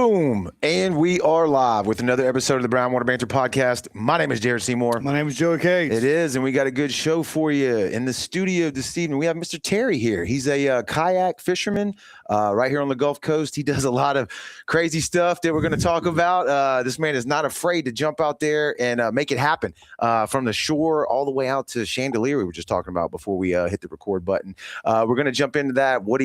Boom. And we are live with another episode of the Brownwater Banter podcast. My name is Jared Seymour. My name is Joey Cates. It is, and we got a good show for you. In the studio this evening, we have Mr. Terry here. He's a kayak fisherman right here on the Gulf Coast. He does a lot of crazy stuff that we're going to talk about. This man is not afraid to jump out there and make it happen from the shore all the way out to Chandelier we were just talking about before we hit the record button. We're going to jump into that, why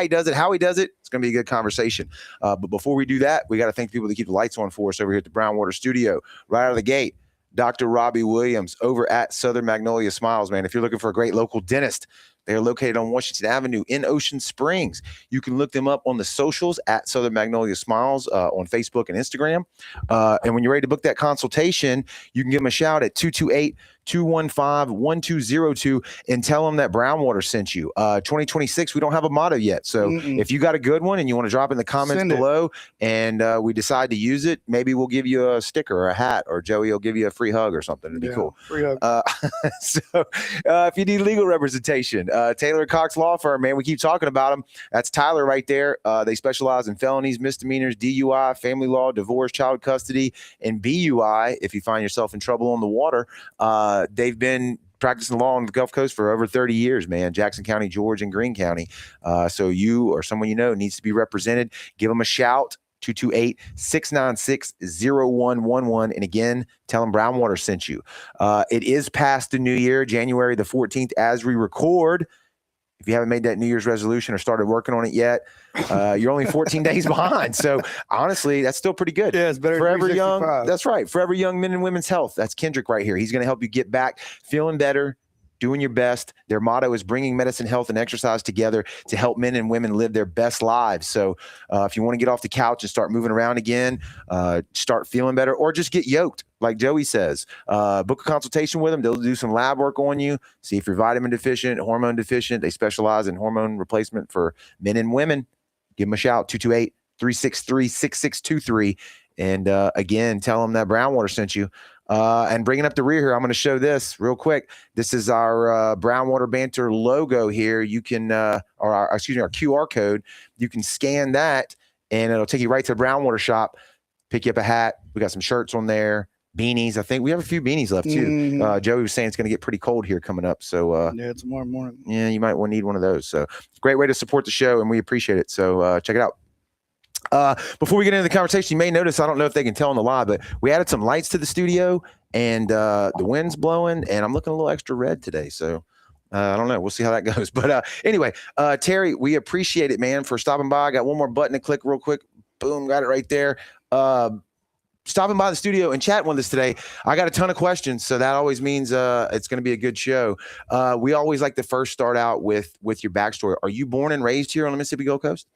he does it, how he does it. It's going to be a good conversation. But before we do that, we got to thank people that keep the lights on for us over here at the Brownwater Studio. Right out of the gate, Dr. Robbie Williams over at Southern Magnolia Smiles, man. If you're looking for a great local dentist, they are located on Washington Avenue in Ocean Springs. You can look them up on the socials at Southern Magnolia Smiles on Facebook and Instagram. And when you're ready to book that consultation, you can give them a shout at 228-215-1202 and tell them that Brownwater sent you. 2026, we don't have a motto yet. So if you got a good one and you want to drop in the comments below and we decide to use it, maybe we'll give you a sticker or a hat, or Joey will give you a free hug or something. It'd be cool. Free hug. If you need legal representation, Taylor Cox Law Firm, man, we keep talking about them. That's Tyler right there. They specialize in felonies, misdemeanors, DUI, family law, divorce, child custody, and BUI. If you find yourself in trouble on the water, they've been practicing law on the Gulf Coast for over 30 years, man. Jackson County, George, and Greene County. So you or someone you know needs to be represented. Give them a shout. 228-696-0111. And again, tell them Brownwater sent you. It is past the new year, January the 14th, as we record. If you haven't made that New Year's resolution or started working on it yet, you're only 14 days behind. So honestly, that's still pretty good. Yeah, it's better Forever than Young. 365. That's right. Forever Young Men and Women's Health. That's Kendrick right here. He's going to help you get back feeling better, doing your best. Their motto is bringing medicine, health, and exercise together to help men and women live their best lives. So if you want to get off the couch and start moving around again, start feeling better, or just get yoked, like Joey says, book a consultation with them. They'll do some lab work on you, see if you're vitamin deficient, hormone deficient. They specialize in hormone replacement for men and women. Give them a shout, 228-363-6623. And again, tell them that Brownwater sent you. And bringing up the rear here, I'm going to show this real quick. This is our Brownwater Banter logo here. You can, our QR code. You can scan that, and it'll take you right to the Brownwater shop. Pick you up a hat. We got some shirts on there, beanies. I think we have a few beanies left too. Joey was saying it's going to get pretty cold here coming up. So yeah, tomorrow morning. Yeah, you might need one of those. So great way to support the show, and we appreciate it. So check it out. Before we get into the conversation, you may notice, I don't know if they can tell on the live, but we added some lights to the studio, and the wind's blowing, and I'm looking a little extra red today. So I don't know. We'll see how that goes. But anyway, Terry, we appreciate it, man, for stopping by. I got one more button to click real quick. Boom, got it right there. Stopping by the studio and chatting with us today. I got a ton of questions, so that always means it's going to be a good show. We always like to first start out with your backstory. Are you born and raised here on the Mississippi Gulf Coast?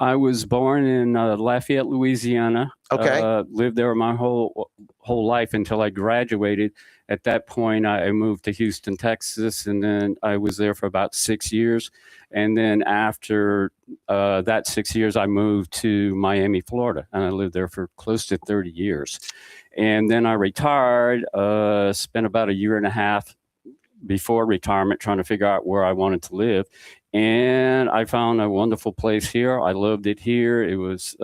I was born in Lafayette, Louisiana. Okay. Lived there my whole life until I graduated. At that point, I moved to Houston, Texas, and then I was there for about 6 years. And then after that 6 years, I moved to Miami, Florida, and I lived there for close to 30 years. And then I retired, spent about a year and a half before retirement trying to figure out where I wanted to live. And I found a wonderful place here. I loved it here. It was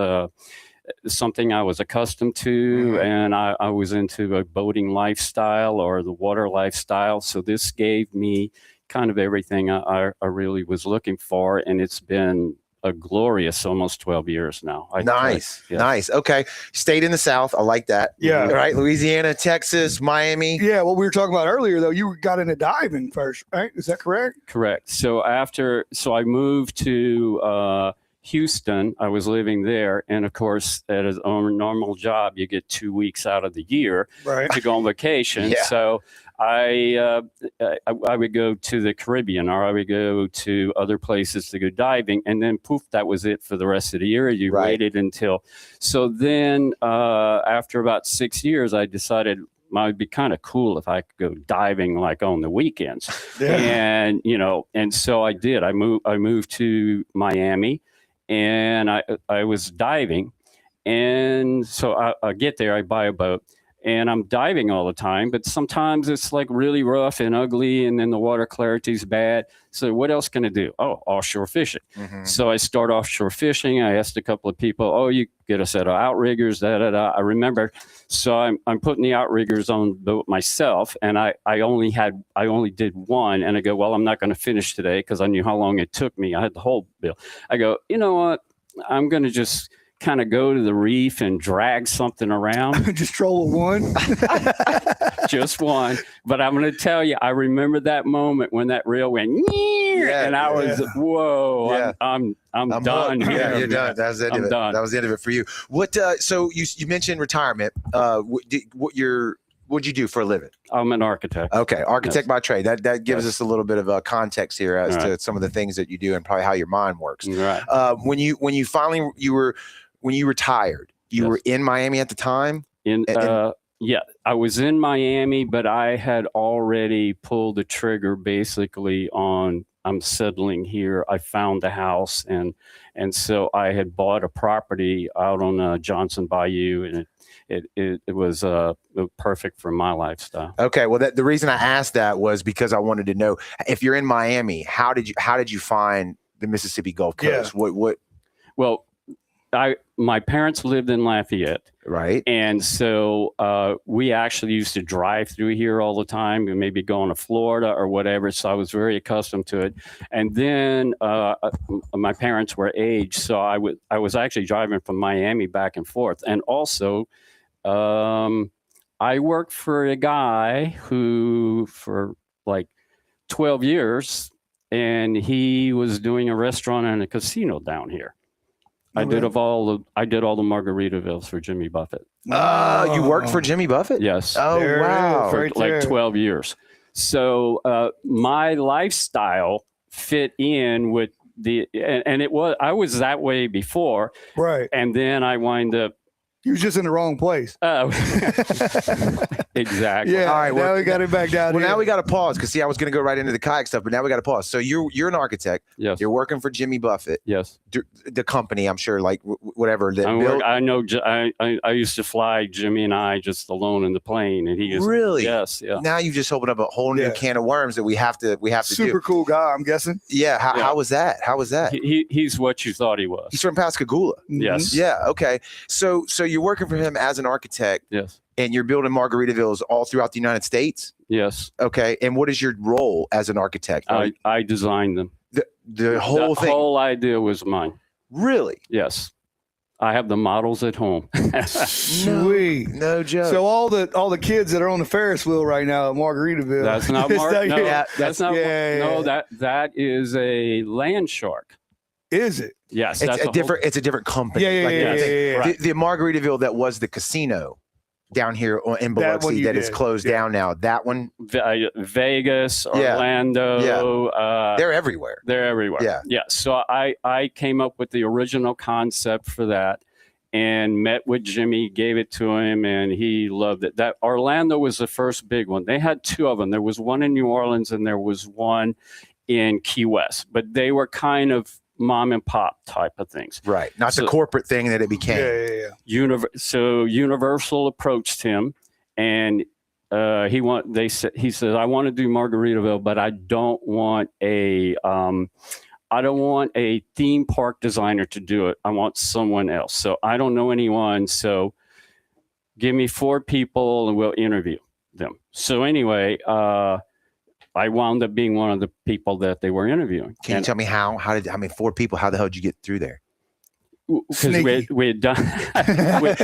something I was accustomed to, and I was into a boating lifestyle or the water lifestyle. So this gave me kind of everything I really was looking for, and it's been a glorious almost 12 years now. Nice. Okay. Stayed in the South. I like that. Yeah. Right. Louisiana, Texas, Miami. Yeah, what we were talking about earlier, though, you got into diving first, right? Is that correct? Correct. So I moved to Houston. I was living there. And of course, at a normal job, you get 2 weeks out of the year to go on vacation. Yeah. So I would go to the Caribbean, or I would go to other places to go diving, and then poof, that was it for the rest of the year. You waited until, so then after about 6 years, I decided it would be kind of cool if I could go diving like on the weekends. Yeah. And, and so I did. I moved to Miami, and I was diving. And so I get there, I buy a boat. and I'm diving all the time, but sometimes it's like really rough and ugly, and then the water clarity is bad. So what else can I do? Oh, offshore fishing. Mhm. So I start offshore fishing. I asked a couple of people, oh, you get a set of outriggers, I remember. So I'm putting the outriggers on the boat myself, and I only did one, and I go, well, I'm not going to finish today because I knew how long it took me. I had the whole bill. I go, you know what? I'm going to just kind of go to the reef and drag something around. Just troll one. Just one. But I'm going to tell you, I remember that moment when that reel went, and I was, whoa, Yeah. I'm done hooked. here. Yeah, you're done. That was the end of I'm it. done. That was the end of it for you. What? So you mentioned retirement. What'd you do for a living? I'm an architect. Okay, architect Yes. by trade. That gives Yes. us a little bit of a context here as Right. to some of the things that you do and probably how your mind works. Right. When you retired, you Yes. were in Miami at the time. Yeah, I was in Miami, but I had already pulled the trigger basically on I'm settling here. I found the house, and so I had bought a property out on Johnson Bayou, and it was perfect for my lifestyle. Okay, well, the reason I asked that was because I wanted to know if you're in Miami, how did you find the Mississippi Gulf Coast? Yeah. What? Well, my parents lived in Lafayette. Right. And so we actually used to drive through here all the time and maybe going to Florida or whatever. So I was very accustomed to it. And then my parents were aged. So I was actually driving from Miami back and forth. And also, I worked for a guy who for like 12 years, and he was doing a restaurant and a casino down here. I did all the Margaritavilles for Jimmy Buffett. You worked for Jimmy Buffett? Yes. Oh, There it wow. is, For right like there. 12 years. So my lifestyle fit in with and I was that way before. Right. And then I wind up. You was just in the wrong place. Exactly. Yeah. All right, Now well, we got it back down Well, here. now we got to pause because I was going to go right into the kayak stuff, but now we got to pause. So you're an architect. Yes. You're working for Jimmy Buffett, Yes. the company. I'm sure, like whatever. That I know. I used to fly Jimmy and I just alone in the plane, and he just Really? Yes. Yeah. Now you've just opened up a whole new Yeah. can of worms that we have to Super do. cool guy, I'm guessing. Yeah. Yeah. How was that? How was that? He's what you thought he was. He's from Pascagoula. Yes. Yeah. Okay. So you're working for him as an architect, Yes. and you're building Margaritavilles all throughout the United States. Yes. Okay. And what is your role as an architect? I designed them. The whole the thing. whole idea was mine. Really? Yes. I have the models at home. Sweet. No joke. So all the kids that are on the Ferris wheel right now at Margaritaville. That's not Is Mark. that No, you? that's not. Yeah, No, yeah. that is a land shark. Is it? Yes, it's that's a different. It's a different company. Yeah, yeah, Like, yeah, yes. yeah, yeah. Right. The Margaritaville that was the casino down here in That one Biloxi you that is did. closed Yeah. down now. That one, Vegas, Yeah. Orlando. they're everywhere. They're everywhere. Yeah. Yeah. So I came up with the original concept for that, and met with Jimmy, gave it to him, and he loved it. That Orlando was the first big one. They had two of them. There was one in New Orleans and there was one in Key West, but they were kind of mom and pop type of things. Right. Not the So- corporate thing that it became. Yeah, yeah, yeah. So Universal approached him, and he said, I want to do Margaritaville, but I don't want a theme park designer to do it. I want someone else. So I don't know anyone. So give me 4 people and we'll interview them. So anyway, I wound up being one of the people that they were interviewing. Can you tell me how? How many 4 people? How the hell did you get through there? Because Sneaky. we had done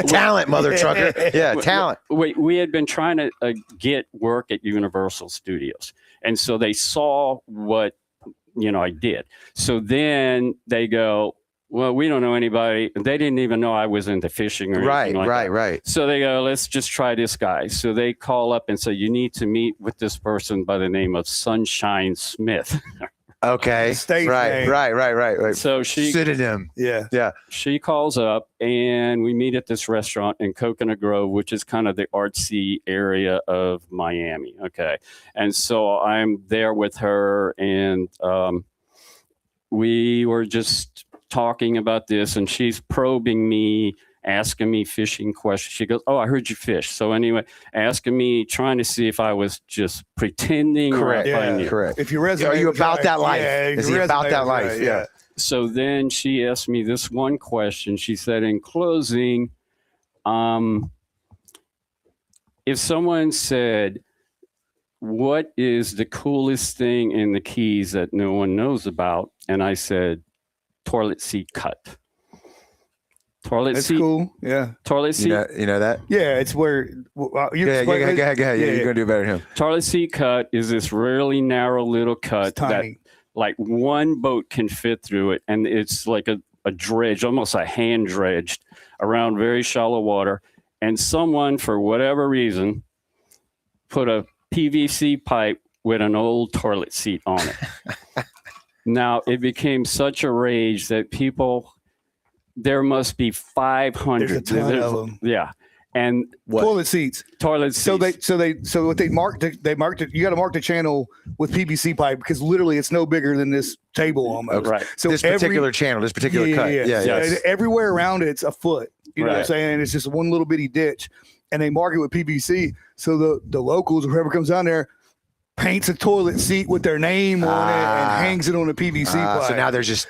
Talent, mother trucker. Yeah, talent. we had been trying to get work at Universal Studios, and so they saw what I did. So then they go, well, we don't know anybody. They didn't even know I was into fishing or anything like that. Right. So they go, let's just try this guy. So they call up and say, you need to meet with this person by the name of Sunshine Smith. Okay. Stage Right. name. So she Synonym. Yeah. she calls up, and we meet at this restaurant in Coconut Grove, which is kind of the artsy area of Miami. Okay. And so I'm there with her, and we were just talking about this, and she's probing me asking me fishing questions. She goes, "Oh, I heard you fish." So anyway, asking me, trying to see if I was just pretending. Correct. Or if I knew. Correct. If your resume Are you was about right, that life? Yeah, Is your he about resume that was life? right, Yeah. So then she asked me this one question. She said, in closing, if someone said, "What is the coolest thing in the Keys that no one knows about?" And I said, "Toilet seat cut." Toilet That's seat, cool. Yeah. toilet seat, You know that? Yeah, it's where Go ahead. Yeah, you're gonna do better than him. toilet seat cut is this really narrow little It's cut that tiny. like one boat can fit through it, and it's like a dredge, almost a hand dredged around very shallow water. And someone, for whatever reason, put a PVC pipe with an old toilet seat on it. Now, it became such a rage that there must be 500. There's a ton of them. Yeah. And What? Toilet seats. toilet seats. So what they marked it. You got to mark the channel with PVC pipe because literally it's no bigger than this table almost. Right. So This particular channel, this particular cut. Yeah. Yes. Everywhere around it's a foot. You know what I'm Right. saying? It's just one little bitty ditch, and they mark it with PVC. So the locals or whoever comes down there paints a toilet seat with their name on it and hangs it on a PVC pipe. So now there's just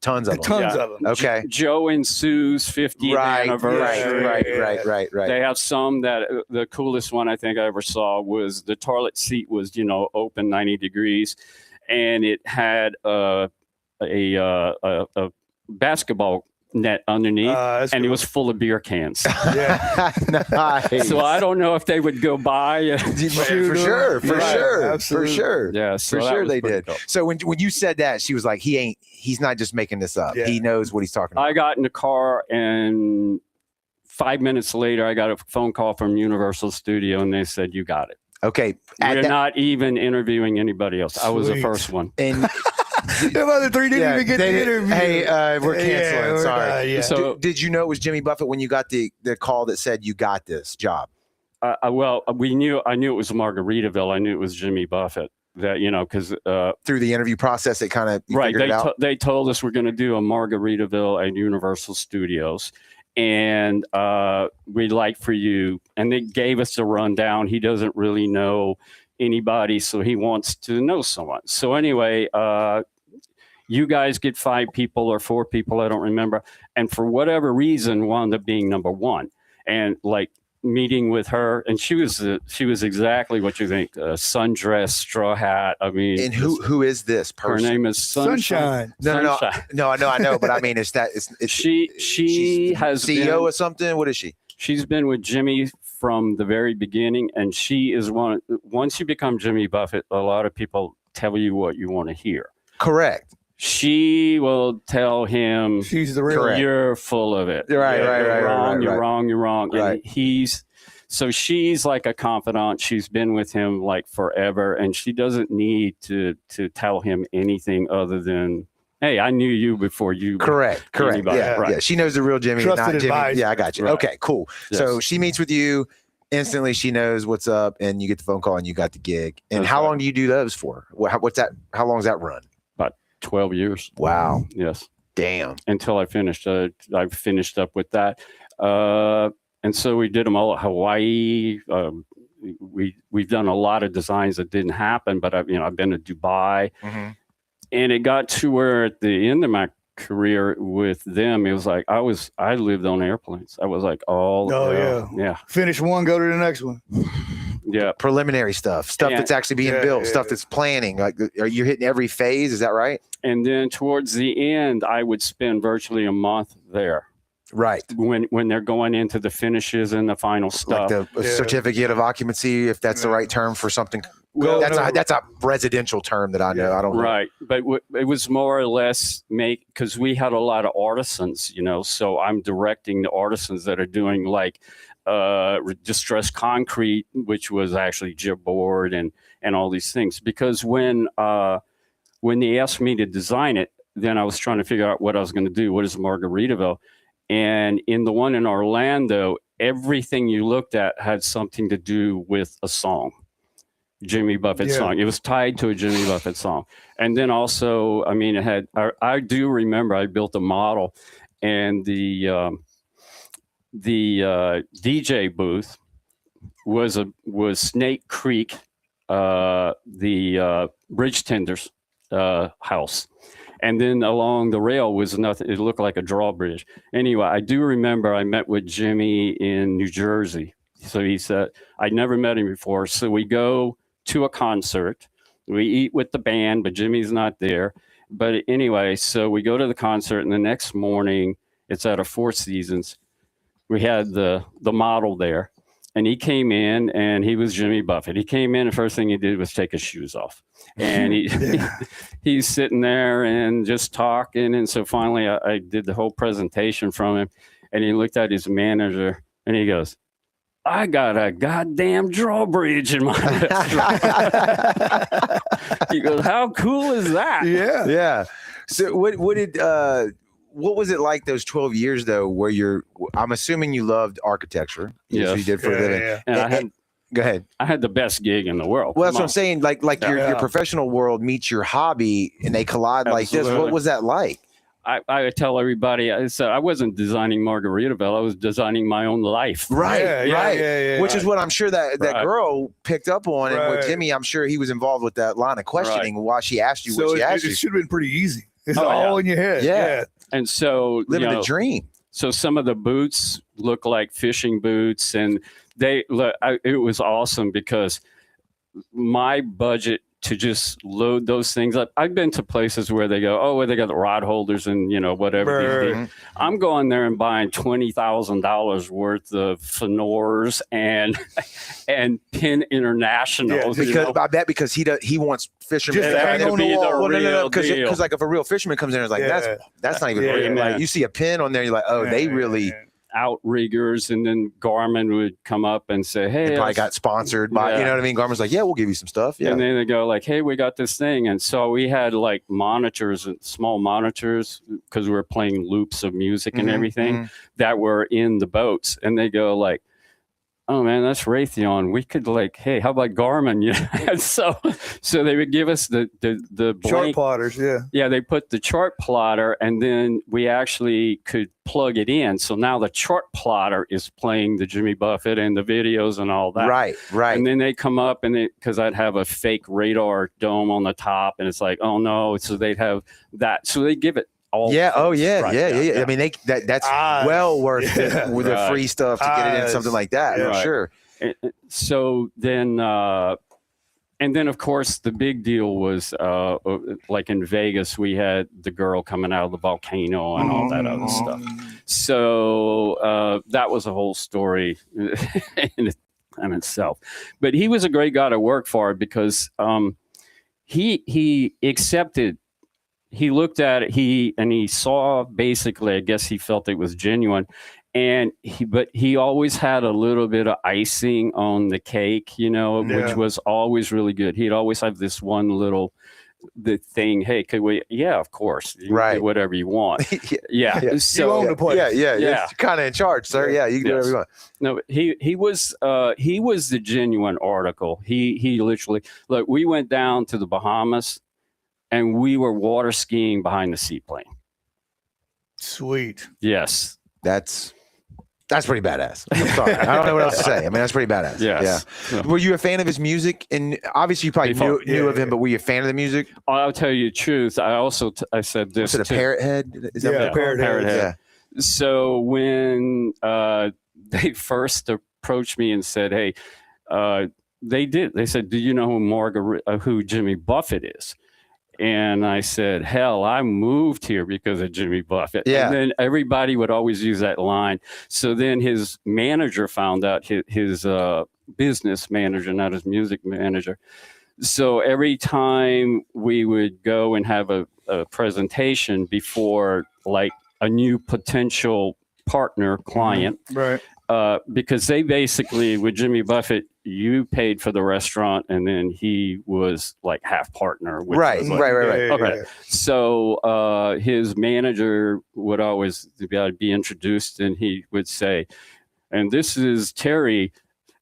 tons of them. tons Yeah. of them. Okay. Joe and Sue's 50th anniversary. Right. They have some that the coolest one I think I ever saw was the toilet seat was, open 90 degrees, and it had a basketball net underneath, That's and it cool. was full of beer cans. Yeah. Nice. So I don't know if they would go by. For sure. Yeah, so For that sure was they pretty did. cool. So when you said that, she was like, he's not just making this up. Yeah. He knows what he's talking about. I got in the car, and 5 minutes later, I got a phone call from Universal Studio, and they said, "You got it. Okay. We're not even interviewing anybody else." I was the Sweet. first one. And The other three didn't even get they the didn't- interview. Hey, we're canceling. Yeah, we're Sorry. not, yeah. So- Did you know it was Jimmy Buffett when you got the call that said you got this job? Well, I knew it was Margaritaville. I knew it was Jimmy Buffett. That because Through the interview process, it kind of right, figured it out. they told us we're going to do a Margaritaville at Universal Studios, and we'd like for you. And they gave us a rundown. He doesn't really know anybody, so he wants to know someone. So anyway, you guys get 5 people or 4 people, I don't remember, and for whatever reason, wound up being number 1. And like meeting with her, and she was exactly what you think: sundress, straw hat. I mean, And who is this her person? name is Sunshine. No. Sunshine. I know, but I mean, it's She she's has CEO been, or something. What is she? she's been with Jimmy from the very beginning, and she is once you become Jimmy Buffett, a lot of people tell you what you want to hear. Correct. She will tell him, She's the real. Correct. "You're full of it. Right, You're wrong. You're wrong." Right. And so she's like a confidant. She's been with him like forever, and she doesn't need to tell him anything other than, "Hey, I knew you before you." Correct. Anybody, Yeah, right. yeah. She knows the real Jimmy, Trusted not Jimmy. advice. Yeah, I got you. Right. Okay, cool. Yes. So she meets with you. Instantly, she knows what's up, and you get the phone call, and you got the gig. And That's how right. long do you do those for? What's that? How long does that run? 12 years. Wow. Yes. Damn. Until I finished. I finished up with that. And so we did them all at Hawaii. We've done a lot of designs that didn't happen, but I've been to Dubai, Mm-hmm. and it got to where at the end of my career with them, it was like I lived on airplanes. I was like, yeah. Finish one, go to the next one. Yeah. Preliminary stuff Yeah. that's actually being built, stuff that's planning. Like, are you hitting every phase? Is that right? And then towards the end, I would spend virtually a month there Right. when they're going into the finishes and the final stuff. Like the certificate of occupancy, if that's the right term for something. Well, That's a residential term that I know. I don't know. Right. But it was more or less because we had a lot of artisans, so I'm directing the artisans that are doing like distressed concrete, which was actually gypboard and all these things. Because when they asked me to design it, then I was trying to figure out what I was going to do. What is Margaritaville? And in the one in Orlando, everything you looked at had something to do with a song. Jimmy Buffett song. It was tied to a Jimmy Buffett song. And then also, it had, I do remember I built a model, and the DJ booth was Snake Creek, the bridge tender's house. And then along the rail was nothing. It looked like a drawbridge. Anyway, I do remember I met with Jimmy in New Jersey. So he said, I'd never met him before. So we go to a concert. We eat with the band, but Jimmy's not there. But anyway, so we go to the concert, and the next morning, it's at a Four Seasons. We had the model there, and he came in, and he was Jimmy Buffett. He came in, and the first thing he did was take his shoes off. And he's sitting there and just talking. And so finally, I did the whole presentation from him, and he looked at his manager, and he goes, I got a goddamn drawbridge in my restaurant. He goes, how cool is that? Yeah. So what was it like those 12 years though, where I'm assuming you loved architecture. Yes. You did for a living. Yeah. And Go ahead. I had the best gig in the world. Well, that's what I'm saying. Like your professional world meets your hobby and they collide like this. What was that like? I tell everybody, I said I wasn't designing Margaritaville. I was designing my own life. Right, right. Yeah, Which is what I'm sure that girl picked up on. And with Jimmy, I'm sure he was involved with that line of questioning why she asked you what she asked you. It should have been pretty easy. It's all in your head. Yeah. And so living the dream. So some of the boots look like fishing boots, and it was awesome because my budget to just load those things up. I've been to places where they go, they got the rod holders and whatever. Right. I'm going there and buying $20,000 worth of Fenors and Penn Internationals. Because I bet because he wants fishermen just to hang on the wall. No, because like if a real fisherman comes in and is like that's not even real. Like you see a pin on there, you're like, they really. Outriggers, and then Garmin would come up and say, hey, probably got sponsored by, you know what I mean? Garmin's like, we'll give you some stuff. Yeah. And then they go like, hey, we got this thing. And so we had like monitors, small monitors, because we were playing loops of music and everything that were in the boats. And they go like, oh man, that's Raytheon. We could like, hey, how about Garmin? And so they would give us the blank chart plotters. Yeah, they put the chart plotter, and then we actually could plug it in. So now the chart plotter is playing the Jimmy Buffett and the videos and all that. Right. And then they come up and because I'd have a fake radar dome on the top, and it's like, oh no. So they'd have that. So they give it. Yeah. I mean, that's well worth the free stuff to get it in something like that. For sure. So then, and then of course the big deal was like in Vegas, we had the girl coming out of the volcano and all that other stuff. So that was a whole story in itself. But he was a great guy to work for because he accepted. He looked at it, he saw basically, I guess he felt it was genuine. And but he always had a little bit of icing on the cake, which was always really good. He'd always have this one little thing. Hey, could we? Yeah, of course. You can do whatever you want. So you own the place. Yeah. You're kind of in charge, sir. Yeah, you can do whatever you want. No, he was the genuine article. He literally, look, we went down to the Bahamas. And we were water skiing behind the seaplane. Sweet. Yes. That's pretty badass. I'm sorry. I don't know what else to say. I mean, that's pretty badass. Yes. Yeah. Were you a fan of his music? And obviously you probably knew of him, but were you a fan of the music? I'll tell you the truth. I also, I said this. Was it a Parrot Head? Is that what Parrot Head. Yeah. So when they first approached me and said, hey, they said, do you know who Jimmy Buffett is? And I said, hell, I moved here because of Jimmy Buffett. Yeah. And then everybody would always use that line. So then his manager found out, his business manager, not his music manager. So every time we would go and have a presentation before like a new potential partner client, right? Because they basically, with Jimmy Buffett, you paid for the restaurant, and then he was like half partner. Right. Okay. So his manager would always be introduced, and he would say, and this is Terry.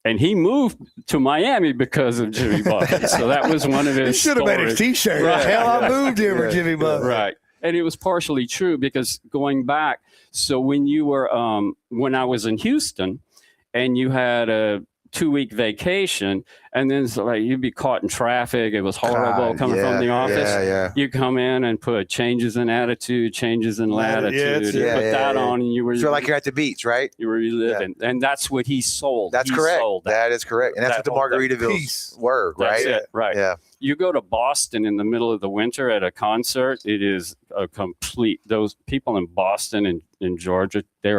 And he moved to Miami because of Jimmy Buffett. So that was one of his He should have made a T-shirt. Right. Hell, I moved here for Jimmy Buffett. Right. And it was partially true because going back, so when you were, when I was in Houston and you had a 2-week vacation, and then it's like you'd be caught in traffic. It was horrible coming from the office. You come in and put changes in attitude, changes in latitude, put that on, and you were feel like you're at the beach, right? You were reliving, and that's what he sold. That's correct. That is correct, and that's what the Margaritaville's were, right? That's it, right? Yeah. You go to Boston in the middle of the winter at a concert, it is a complete. Those people in Boston and in Georgia, they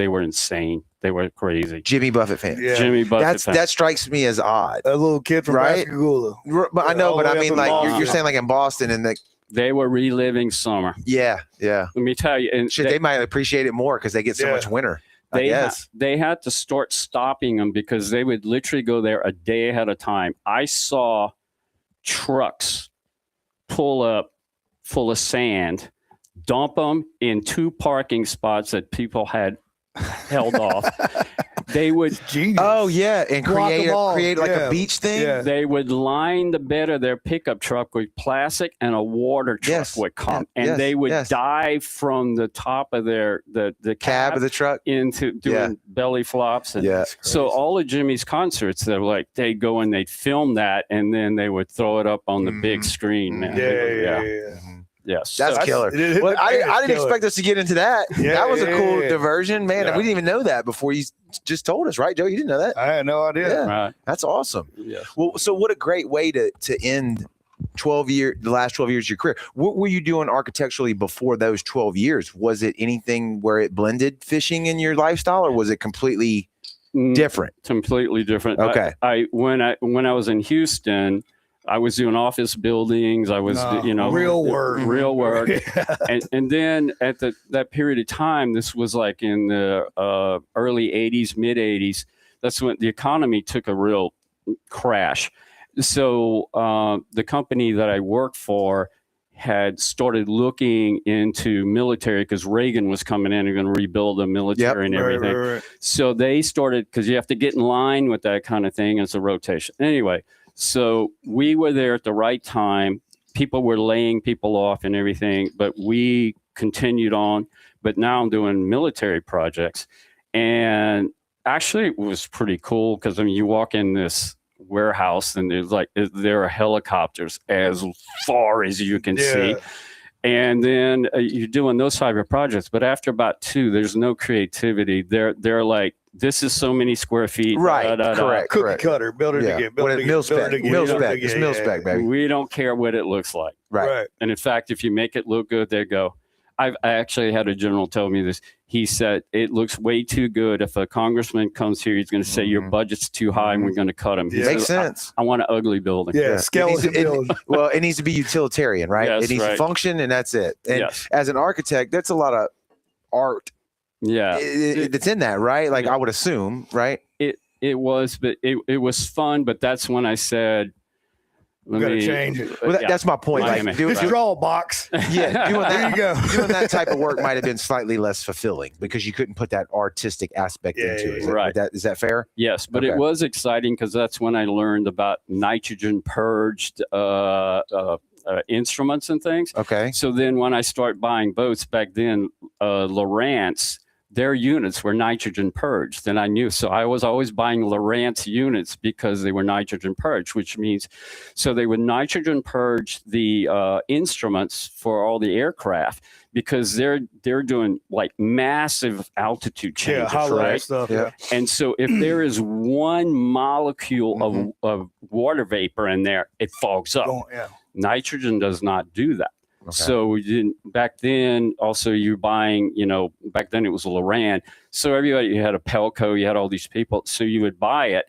were insane. They were crazy. Jimmy Buffett fans. Yeah. Jimmy Buffett fans. That strikes me as odd. A little kid from Right? Pascagoula. But I know, but I mean, like you're Boston. saying, like in Boston, and They were reliving summer. yeah. Let me tell you, and Shit, they might appreciate it more because they get so much winter. I guess. They had to start stopping them because they would literally go there a day ahead of time. I saw trucks pull up full of sand, dump them in 2 parking spots that people had held off. They would Genius. Oh yeah, and Block create them all. like a beach thing. Yeah. They would line the bed of their pickup truck with plastic, and a water truck would come, and they would dive from the top of the Cab of the truck into doing belly flops. And so all of Jimmy's concerts, they were like, they'd go and they'd film that, and then they would throw it up on the big screen. Man. Yeah. Yes, That's killer. Well, I didn't expect us to get into that. That was a cool diversion, man. And we didn't even know that before you just told us, right, Joe? You didn't know that? I had no idea. Yeah. Right. That's awesome. Yeah. Well, so what a great way to end the last 12 years of your career. What were you doing architecturally before those 12 years? Was it anything where it blended fishing in your lifestyle, or was it completely different? Completely different. Okay. When I was in Houston, I was doing office buildings. I was, real work. and then at that period of time, this was like in the early 80s, mid 80s. That's when the economy took a real crash. So the company that I worked for had started looking into military because Reagan was coming in and going to rebuild the military and everything. Right. So they started, because you have to get in line with that kind of thing. It's a rotation. Anyway. So we were there at the right time. People were laying people off and everything, but we continued on. But now I'm doing military projects. And actually, it was pretty cool because, I mean, you walk in this warehouse and there are helicopters as far as you can see. And then you're doing those type of projects. But after about 2, there's no creativity. They're like, this is so many square feet. Right. Correct. Cookie cutter. Build it again. Mil spec. It's mil spec, baby. We don't care what it looks like. Right. And in fact, if you make it look good, they go. I actually had a general tell me this. He said, it looks way too good. If a congressman comes here, he's going to say your budget's too high and we're going to cut him. Makes sense. I want an ugly building. Yeah. Skeleton building. Well, it needs to be utilitarian, right? Yes, it needs to function, and that's it. And as an architect, that's a lot of art. Yeah. It's in that, right? Like I would assume, right? It was, but it was fun. But that's when I said, we got to change it. Well, that's my point. Like, just draw a box. Yeah, doing that, there you go. Doing that type of work might have been slightly less fulfilling because you couldn't put that artistic aspect into it. Right. Is that fair? Yes, but it was exciting because that's when I learned about nitrogen purged instruments and things. Okay. So then when I start buying boats back then, Lowrance, their units were nitrogen purged, and I knew. So I was always buying Lowrance units because they were nitrogen purged, which means, so they would nitrogen purge the instruments for all the aircraft because they're doing like massive altitude changes, right? Stuff, And so if there is one molecule of water vapor in there, it fogs up. Nitrogen does not do that. Okay. So we didn't back then. Also, you're buying, back then it was Loran. So everybody, you had a Pelco, you had all these people. So you would buy it,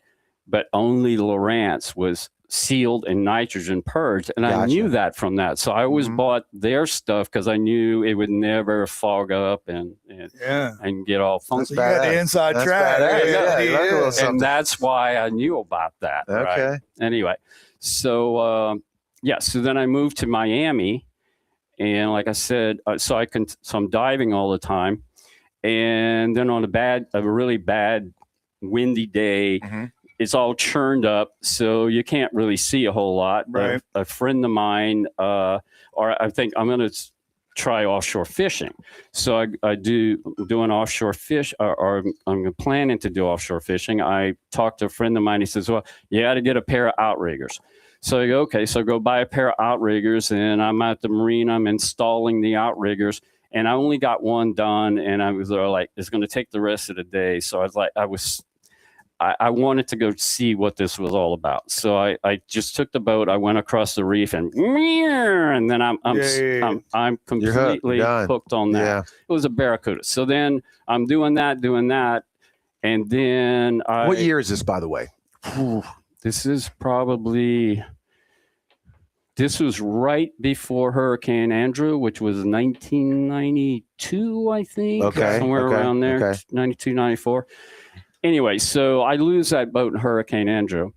but only Lowrance was sealed and nitrogen purged. And I knew that from that. So I always bought their stuff because I knew it would never fog up and get all funky. You got the inside track. And that's why I knew about that. Okay. Right? Anyway, so so then I moved to Miami. And like I said, so I'm diving all the time. And then on a really bad windy day, it's all churned up. So you can't really see a whole lot. Right. A friend of mine, or I think I'm going to try offshore fishing. So I doing offshore fish, or I'm planning to do offshore fishing. I talked to a friend of mine. He says, well, you got to get a pair of outriggers. So I go, okay, so I go buy a pair of outriggers, and I'm at the marina. I'm installing the outriggers, and I only got one done, and I was like, it's going to take the rest of the day. So I wanted to go see what this was all about. So I just took the boat. I went across the reef, and then I'm completely hooked on that. Yeah. It was a barracuda. So then I'm doing that, and then what year is this, by the way? This was right before Hurricane Andrew, which was 1992, I think. Okay. Somewhere around there, 92, 94. Anyway, so I lose that boat in Hurricane Andrew,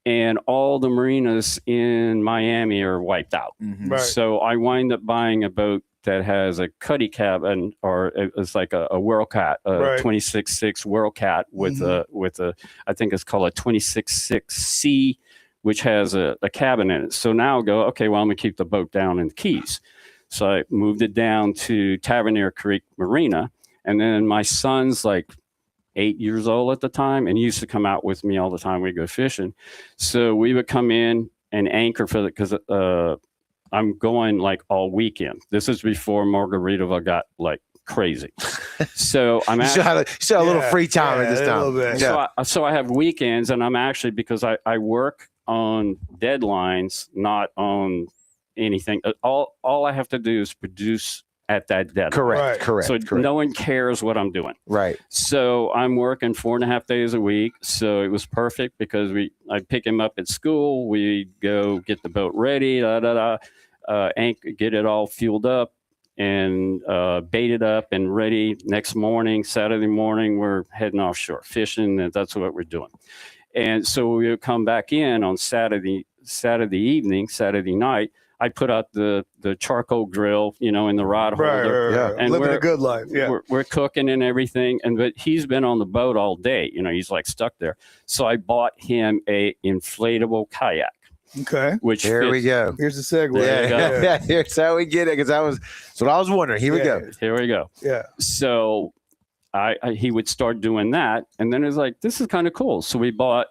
and all the marinas in Miami are wiped out. Right. So I wind up buying a boat that has a cuddy cabin, or it's like a Whirlcat, a 26.6 Whirlcat with a I think it's called a 26.6C, which has a cabin in it. So now I go, okay, well, I'm gonna keep the boat down in the Keys. So I moved it down to Tavernier Creek Marina, and then my son's like 8 years old at the time, and he used to come out with me all the time. We'd go fishing. So we would come in and anchor for it, because I'm going like all weekend. This is before Margaritaville got like crazy. So I'm still had a little free time at this time. So I have weekends, and I'm actually, because I work on deadlines, not on anything. All I have to do is produce at that deadline. Correct. So no one cares what I'm doing. Right. So I'm working 4.5 days a week. So it was perfect, because I pick him up at school. We go get the boat ready, get it all fueled up, and baited up and ready. Next morning, Saturday morning, we're heading offshore fishing, and that's what we're doing. And so we would come back in on Saturday evening, Saturday night. I put out the charcoal grill, in the rod holder. Right. And living a good life. Yeah. We're cooking and everything. But he's been on the boat all day. He's like stuck there. So I bought him a inflatable kayak. Okay. Here we go. Here's the segue. Yeah. Here's how we get it. Because that's what I was wondering. Here we go. Yeah. So he would start doing that. And then it's like, this is kind of cool. So we bought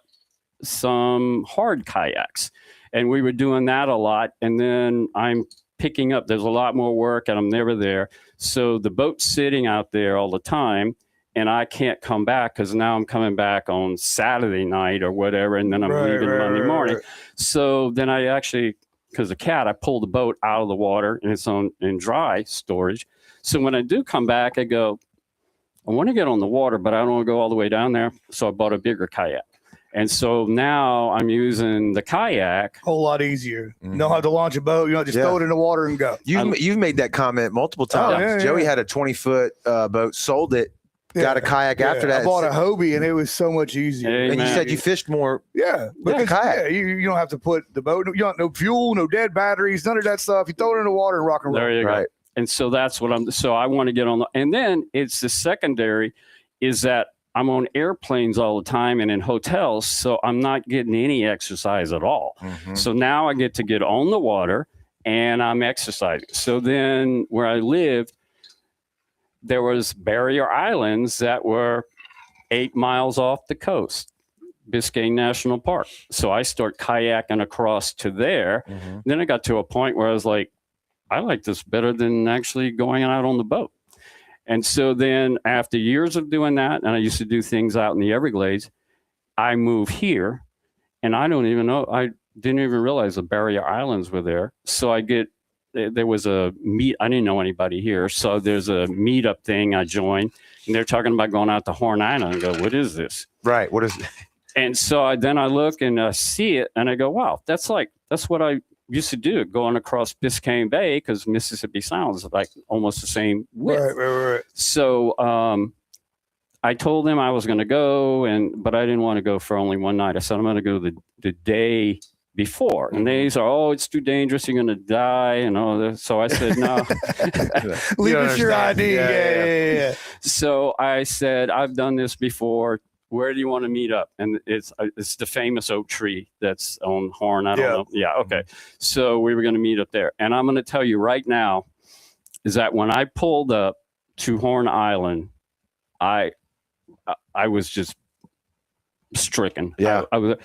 some hard kayaks. And we were doing that a lot. And then I'm picking up, there's a lot more work, and I'm never there. So the boat's sitting out there all the time, and I can't come back, because now I'm coming back on Saturday night or whatever, and then I'm leaving Monday morning. So then I actually, because of cat, I pulled the boat out of the water, and it's in dry storage. So when I do come back, I go, I want to get on the water, but I don't want to go all the way down there. So I bought a bigger kayak. And so now I'm using the kayak. Whole lot easier. You don't have to launch a boat. Just throw it in the water and go. You've made that comment multiple times. Joey had a 20-foot boat, sold it, got a kayak after that. I bought a Hobie, and it was so much easier. And you said you fished more. Yeah. Because kayak. You don't have to put the boat, you don't no fuel, no dead batteries, none of that stuff. You throw it in the water and rock and roll. There you go. And so that's what so I want to get on and then it's the secondary is that I'm on airplanes all the time and in hotels, so I'm not getting any exercise at all. So now I get to get on the water and I'm exercising. So then where I lived, there was barrier islands that were 8 miles off the coast, Biscayne National Park. So I start kayaking across to there. Then I got to a point where I was like, I like this better than actually going out on the boat. And so then after years of doing that, and I used to do things out in the Everglades, I moved here, and I don't even know, I didn't even realize the barrier islands were there. So there was a meet, I didn't know anybody here. So there's a meetup thing I joined, and they're talking about going out to Horn Island. I go, what is this? Right, what is it? And so then I look and I see it, and I go, wow, that's what I used to do, going across Biscayne Bay, because Mississippi Sound is like almost the same width. Right. So I told them I was going to go, but I didn't want to go for only one night. I said, I'm going to go the day before. And they said, oh, it's too dangerous. You're going to die and all that. So I said, no. Leave us your ID. Yeah. So I said, I've done this before. Where do you want to meet up? And it's the famous oak tree that's on Horn. I don't know. Yeah. Okay. So we were going to meet up there. And I'm going to tell you right now, is that when I pulled up to Horn Island, I was just stricken. Yeah. I was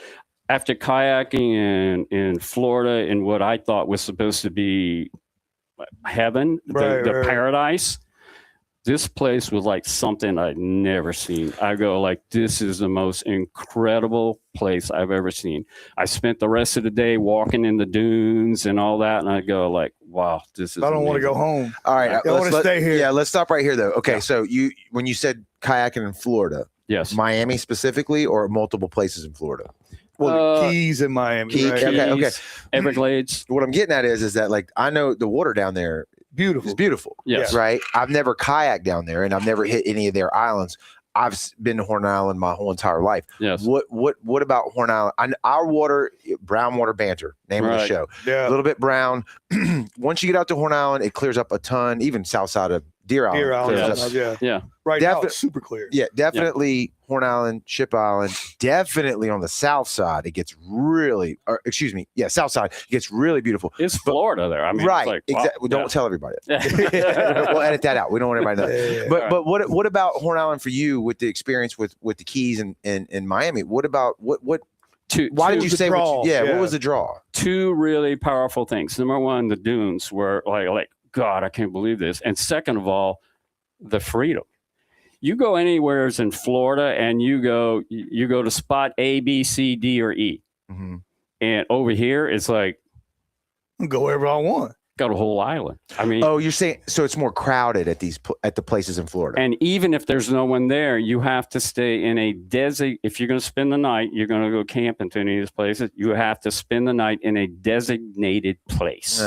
after kayaking in Florida in what I thought was supposed to be heaven, the paradise. This place was like something I'd never seen. I go like, this is the most incredible place I've ever seen. I spent the rest of the day walking in the dunes and all that, and I go like, wow, this is. I don't want to go home. All right, I want to stay here. Yeah, let's stop right here though. Okay, so when you said kayaking in Florida, yes, Miami specifically, or multiple places in Florida? Well, the Keys in Miami. Keys, right? okay. Everglades. What I'm getting at is that like I know the water down there. Beautiful. It's beautiful. Yes. Right. I've never kayaked down there and I've never hit any of their islands. I've been to Horn Island my whole entire life. Yes. What about Horn Island? Our water, brown water banter, name of the show. Yeah. A little bit brown. Once you get out to Horn Island, it clears up a ton, even south side of Deer Island. Deer Island. Yeah. Right now it's super clear. Yeah, definitely Horn Island, Ship Island, definitely on the south side. It gets really, south side, it gets really beautiful. It's Florida there. I mean, right. Like, exactly. wow. Don't tell everybody. We'll edit that out. We don't want everybody to know. But what about Horn Island for you with the experience with the Keys in Miami? What about what why did you say what was the draw? Two really powerful things. Number one, the dunes were like God, I can't believe this. And second of all, the freedom. You go anywhere in Florida and you go to spot A, B, C, D, or E. Mm-hmm. And over here, it's like go wherever I want. Got a whole island. I mean, you're saying so it's more crowded at the places in Florida. And even if there's no one there, you have to stay in a if you're going to spend the night, you're going to go camping to any of these places. You have to spend the night in a designated place.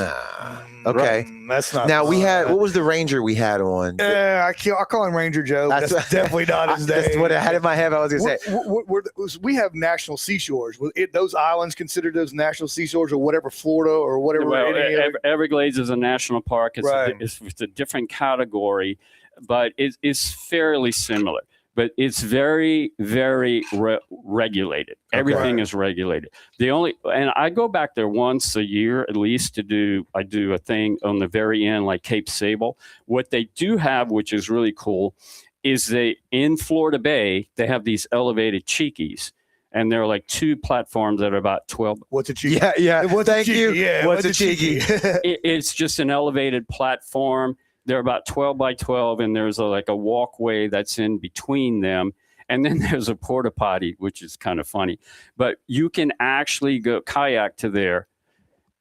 Okay, that's not. Now we had what was the Ranger we had on? Yeah, I call him Ranger Joe. That's definitely not his name. That's what I had in my head. I was going to say we have national seashores. Those islands considered those national seashores or whatever, Florida or whatever. Well, Everglades is a national park. It's a different category, but it's fairly similar. But it's very, very regulated. Everything is regulated. And I go back there once a year at least I do a thing on the very end, like Cape Sable. What they do have, which is really cool, is in Florida Bay, they have these elevated cheekies. And there are like two platforms that are about 12. What's a cheeky? Yeah. Thank you. Yeah. What's a cheeky? It's just an elevated platform. They're about 12 by 12, and there's a walkway that's in between them. And then there's a porta potty, which is kind of funny. But you can actually go kayak to there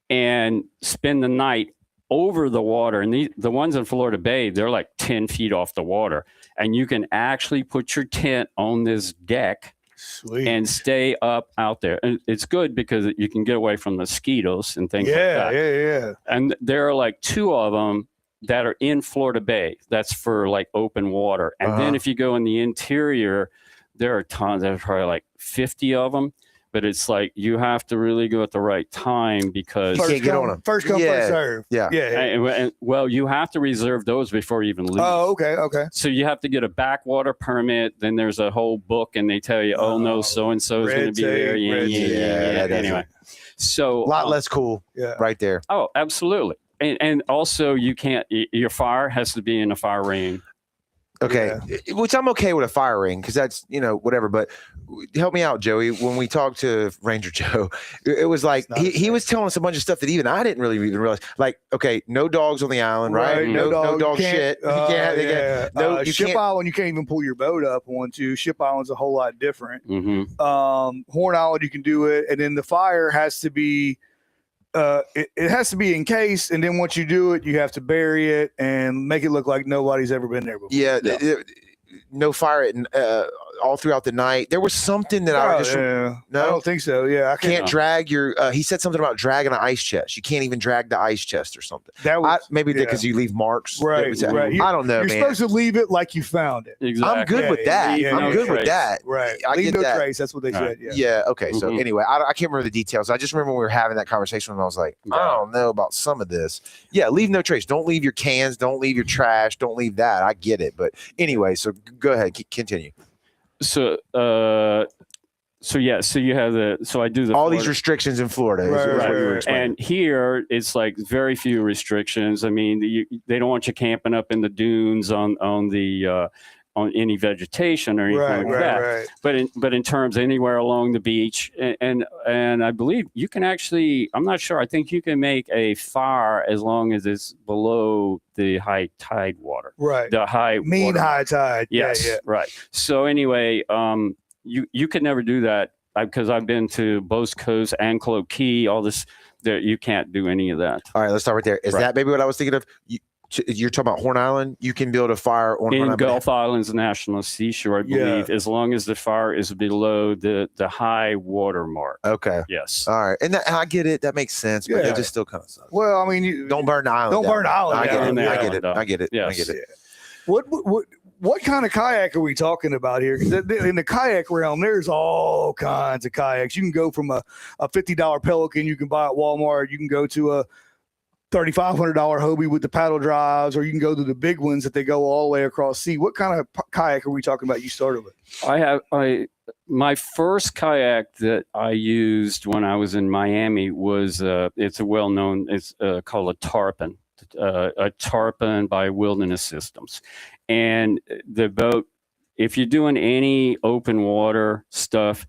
and spend the night over the water. And the ones in Florida Bay, they're like 10 feet off the water. And you can actually put your tent on this deck. Sweet. And stay up out there. And it's good because you can get away from mosquitoes and things like that. Yeah. And there are like two of them that are in Florida Bay. That's for like open water. And then if you go in the interior, there are tons. There's probably like 50 of them. But it's like you have to really go at the right time because you can't get on them. First come, first serve. Yeah. And, well, you have to reserve those before you even leave. Oh, okay. So you have to get a backwater permit. Then there's a whole book, and they tell you, oh no, so and so is going to be there. Yeah. Anyway, so a lot less cool. Yeah. Right there. Oh, absolutely. And also, you can't. Your fire has to be in a fire ring. Okay, which I'm okay with a fire ring because that's whatever. But help me out, Joey. When we talked to Ranger Joe, it was like he was telling us a bunch of stuff that even I didn't really even realize. Like, okay, no dogs on the island, right? No dog shit. Ship Island, you can't even pull your boat up onto. Ship Island's a whole lot different. Mm-hmm. Horn Island, you can do it, and then the fire has to be. It has to be encased, and then once you do it, you have to bury it and make it look like nobody's ever been there before. Yeah, no fire all throughout the night. There was something that no, I don't think so. Yeah, I can't drag your. He said something about dragging an ice chest. You can't even drag the ice chest or something. That was maybe because you leave marks. Right. I don't know. You're supposed to leave it like you found it. Exactly. I'm good with that. I'm good with that. Right. I leave get no trace. That's what they said. Yeah. Yeah. Okay. So anyway, I can't remember the details. I just remember when we were having that conversation and I was like, I don't know about some of this. Yeah. Leave no trace. Don't leave your cans. Don't leave your trash. Don't leave that. I get it. But anyway, so go ahead. Continue. So So you have so I do the all these Florida- restrictions in Florida. is Right, what you were right. explaining. And here it's like very few restrictions. I mean, they don't want you camping up in the dunes on any vegetation or anything like that. Right. But in terms anywhere along the beach, and I believe you can actually, I'm not sure. I think you can make a fire as long as it's below the high tide water. Right. The high Mean water. high tide. Yes. Yeah. Right. So anyway, you could never do that because I've been to Bo's Coast, Anclo Key, all this. There, you can't do any of that. All right, let's start right there. Is Right. that maybe what I was thinking of? You're talking about Horn Island. You can build a fire on Horn In Island. Gulf Islands National Seashore, I believe, as long as the fire is below the high water mark. Okay. Yes. All right, and I get it. That makes sense, but Yeah. it just still kind of sucks. Well, I mean, you Don't burn the island. Don't down. burn the island I get down. it. Yeah. I get it. I get it. I Yes. get it. What kind of kayak are we talking about here? 'Cause in the kayak realm, there's all kinds of kayaks. You can go from a $50 Pelican you can buy at Walmart. You can go to a $3,500 Hobie with the paddle drives, or you can go to the big ones that they go all the way across sea. What kind of kayak are we talking about you started with? My first kayak that I used when I was in Miami was it's a well-known, it's called a tarpon by Wilderness Systems. And the boat, if you're doing any open water stuff,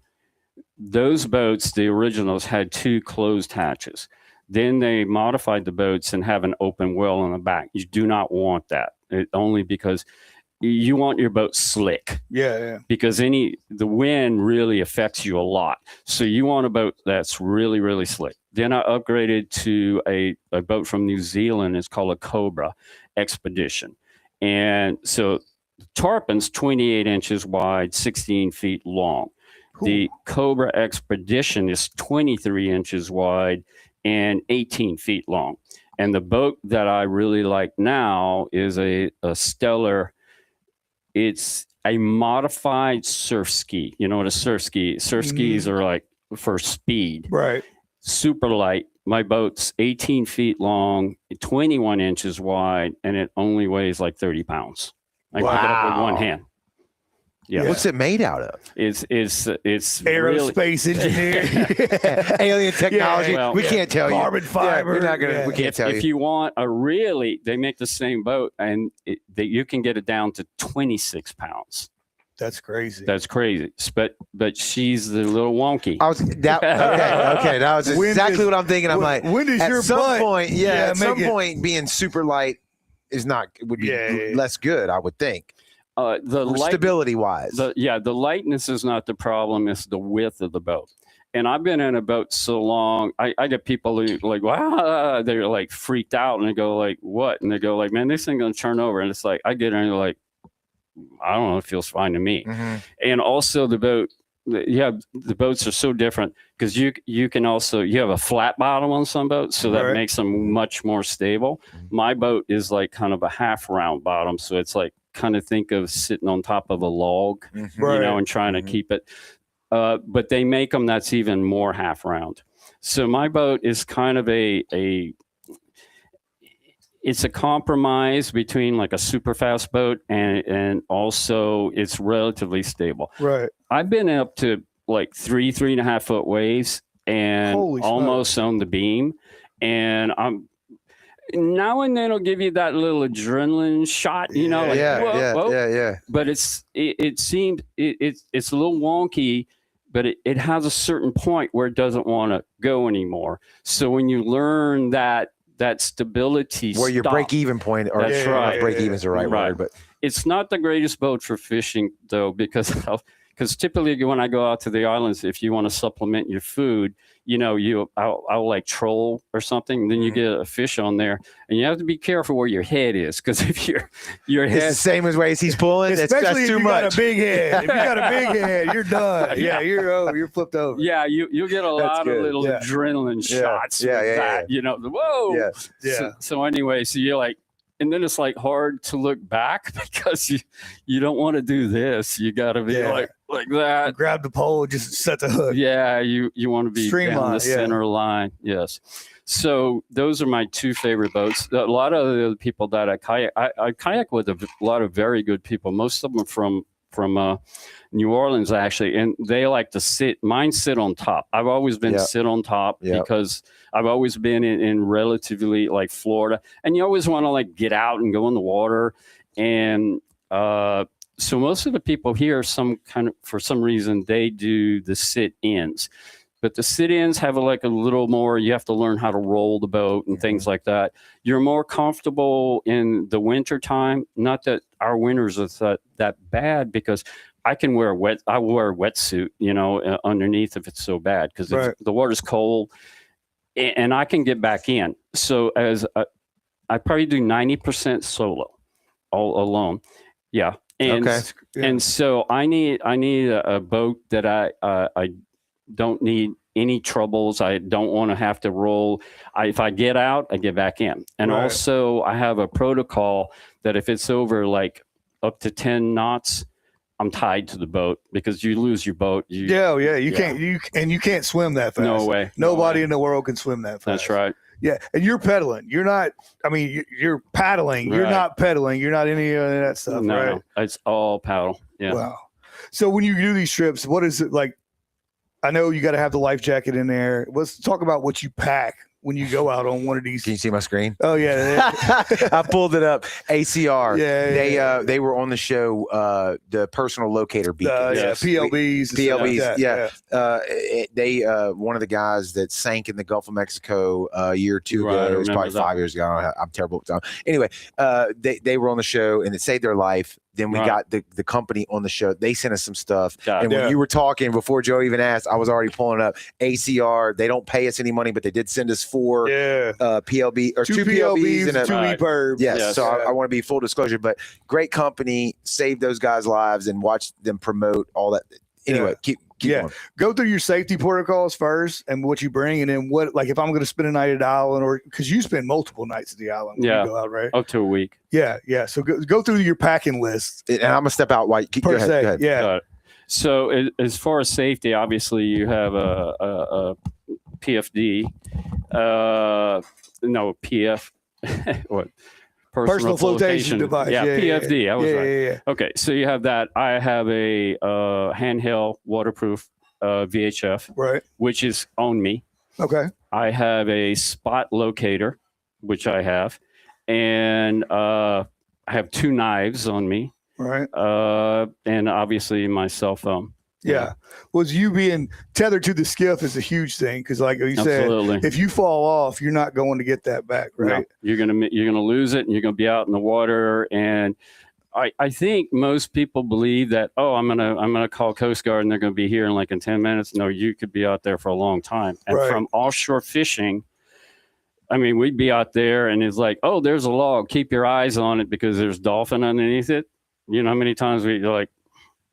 those boats, the originals, had 2 closed hatches. Then they modified the boats and have an open well on the back. You do not want that, only because you want your boat slick. Yeah. Because the wind really affects you a lot. So you want a boat that's really, really slick. Then I upgraded to a boat from New Zealand. It's called a Cobra Expedition. And so tarpon's 28 inches wide, 16 feet long. Cool. The Cobra Expedition is 23 inches wide and 18 feet long. And the boat that I really like now is a Stellar. It's a modified surf ski. You know what a surf ski? Surf skis are like for speed. Right. Super light. My boat's 18 feet long, 21 inches wide, and it only weighs like 30 pounds. I pick it up with one hand. Yeah. What's it made out of? It's aerospace engineer, alien technology. Well, we can't tell carbon you. fiber. We're not gonna. We can't if, tell if you want they make the same boat, and that you can get it down to 26 pounds. That's crazy. That's crazy. But she's a little wonky. I was that okay. That was exactly what I'm thinking. I'm like, when does at your some butt, point, at some make point, being super light would be less good. I would think. Stability wise. The lightness is not the problem. It's the width of the boat. And I've been in a boat so long, I get people who like, wow, they're like freaked out, and they go like, what? And they go like, man, this thing gonna turn over. And it's like, I get in and like, I don't know, it feels fine to me. Mm-hmm. And also the boat, the boats are so different because you can also, you have a flat bottom on some boats, so that makes them much more stable. Mm-hmm. My boat is like kind of a half round bottom, so it's like, kind of think of sitting on top of a log, and trying to keep it. But they make them that's even more half round. So my boat is kind of it's a compromise between like a super fast boat and also it's relatively stable. Right. I've been up to like 3.5 foot waves and almost on the beam. And I'm now and then it'll give you that little adrenaline shot, you know, yeah. But it seemed it's a little wonky, but it has a certain point where it doesn't want to go anymore. So when you learn that stability, where your break-even point, or that's right. Break-even is the right word, but it's not the greatest boat for fishing though, because typically when I go out to the islands, if you want to supplement your food, I'll like troll or something. Then you get a fish on there, and you have to be careful where your head is, because if your head, it's the same as ways he's pulling, especially that's if too you much. got a big head. If you got a big head, you're done. Yeah, you're flipped over. Yeah, you'll get a lot of little adrenaline shots with that. Whoa. Yeah. So anyway, so you're like, and then it's like hard to look back because you don't want to do this. You got to be like that. Grab the pole, just set the hook. Yeah, you want to be down the center line. Yes. So those are my 2 favorite boats. A lot of the people that I kayak with a lot of very good people. Most of them from from New Orleans actually, and they like to sit on top. I've always been sit on top because I've always been in relatively like Florida, and you always want to like get out and go in the water. And so most of the people here, for some reason, they do the sit-ins. But the sit-ins have a little more, you have to learn how to roll the boat and things like that. You're more comfortable in the winter time. Not that our winters are that bad, because I wear a wetsuit, underneath if it's so bad, because the water's cold, and I can get back in. So I probably do 90% solo, all alone. Yeah. And so I need a boat that I don't need any troubles. I don't want to have to roll. If I get out, I get back in. And also I have a protocol that if it's over like up to 10 knots, I'm tied to the boat, because you lose your boat. You can't swim that fast. No way. Nobody in the world can swim that fast. That's right. Yeah, and you're pedaling. You're not. I mean, you're paddling. You're not pedaling. You're not any of that stuff. No, right? It's all paddle. Yeah. Wow. So when you do these trips, what is it like? I know you got to have the life jacket in there. Let's talk about what you pack when you go out on one of these. Can you see my screen? Oh yeah, I pulled it up. ACR. Yeah. They were on the show. The personal locator beacon. PLBs. PLBs. They one of the guys that sank in the Gulf of Mexico a year or two ago. It was probably 5 years ago. I'm terrible with time. Anyway, they were on the show and it saved their life. Then we got the company on the show. They sent us some stuff. When you were talking, before Joe even asked, I was already pulling up. ACR, they don't pay us any money, but they did send us 4 PLB or two PLBs and a 2 EPIRBs. Yes. So I want to be full disclosure, but great company, saved those guys' lives and watched them promote all that. Anyway, keep going. Go through your safety protocols first and what you bring, and then what, like if I'm going to spend a night at the island, or because you spend multiple nights at the island when you go out, right? Up to a week. Yeah. So go through your packing list. And I'm gonna step out while you keep go ahead. Yeah. So as far as safety, obviously you have a PFD, PF, what? Personal flotation device. Yeah, PFD. I was right. Yeah. Okay, so you have that. I have a handheld waterproof VHF, right, which is on me. Okay. I have a spot locator, which I have, and I have 2 knives on me. Right. And obviously my cell phone. Yeah. Was you being tethered to the skiff is a huge thing, because like you said, if you fall off, you're not going to get that back, right? No, you're gonna lose it, and you're gonna be out in the water. And I think most people believe that, I'm gonna call Coast Guard and they're gonna be here in 10 minutes. No, you could be out there for a long time. And from offshore fishing, I mean, we'd be out there and it's like, there's a log. Keep your eyes on it because there's dolphin underneath it. You know how many times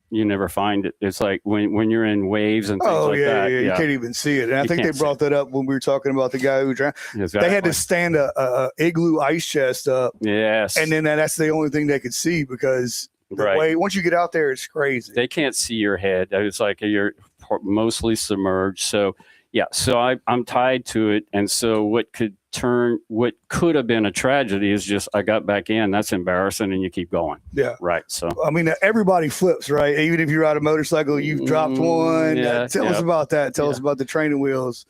you never find it. It's like when you're in waves and things like that. Yeah, you can't even see it. And I think they brought that up when we were talking about the guy who drowned. Exactly. They had to stand a igloo ice chest up. Yes. And then that's the only thing they could see, because the way, once you get out there, it's crazy. They can't see your head. It's like you're mostly submerged. So I'm tied to it. And so what could have been a tragedy is just I got back in. That's embarrassing, and you keep going. Yeah. Right. So I mean, everybody flips, right? Even if you ride a motorcycle, you've dropped one. Tell us about that. Tell us about the training wheels.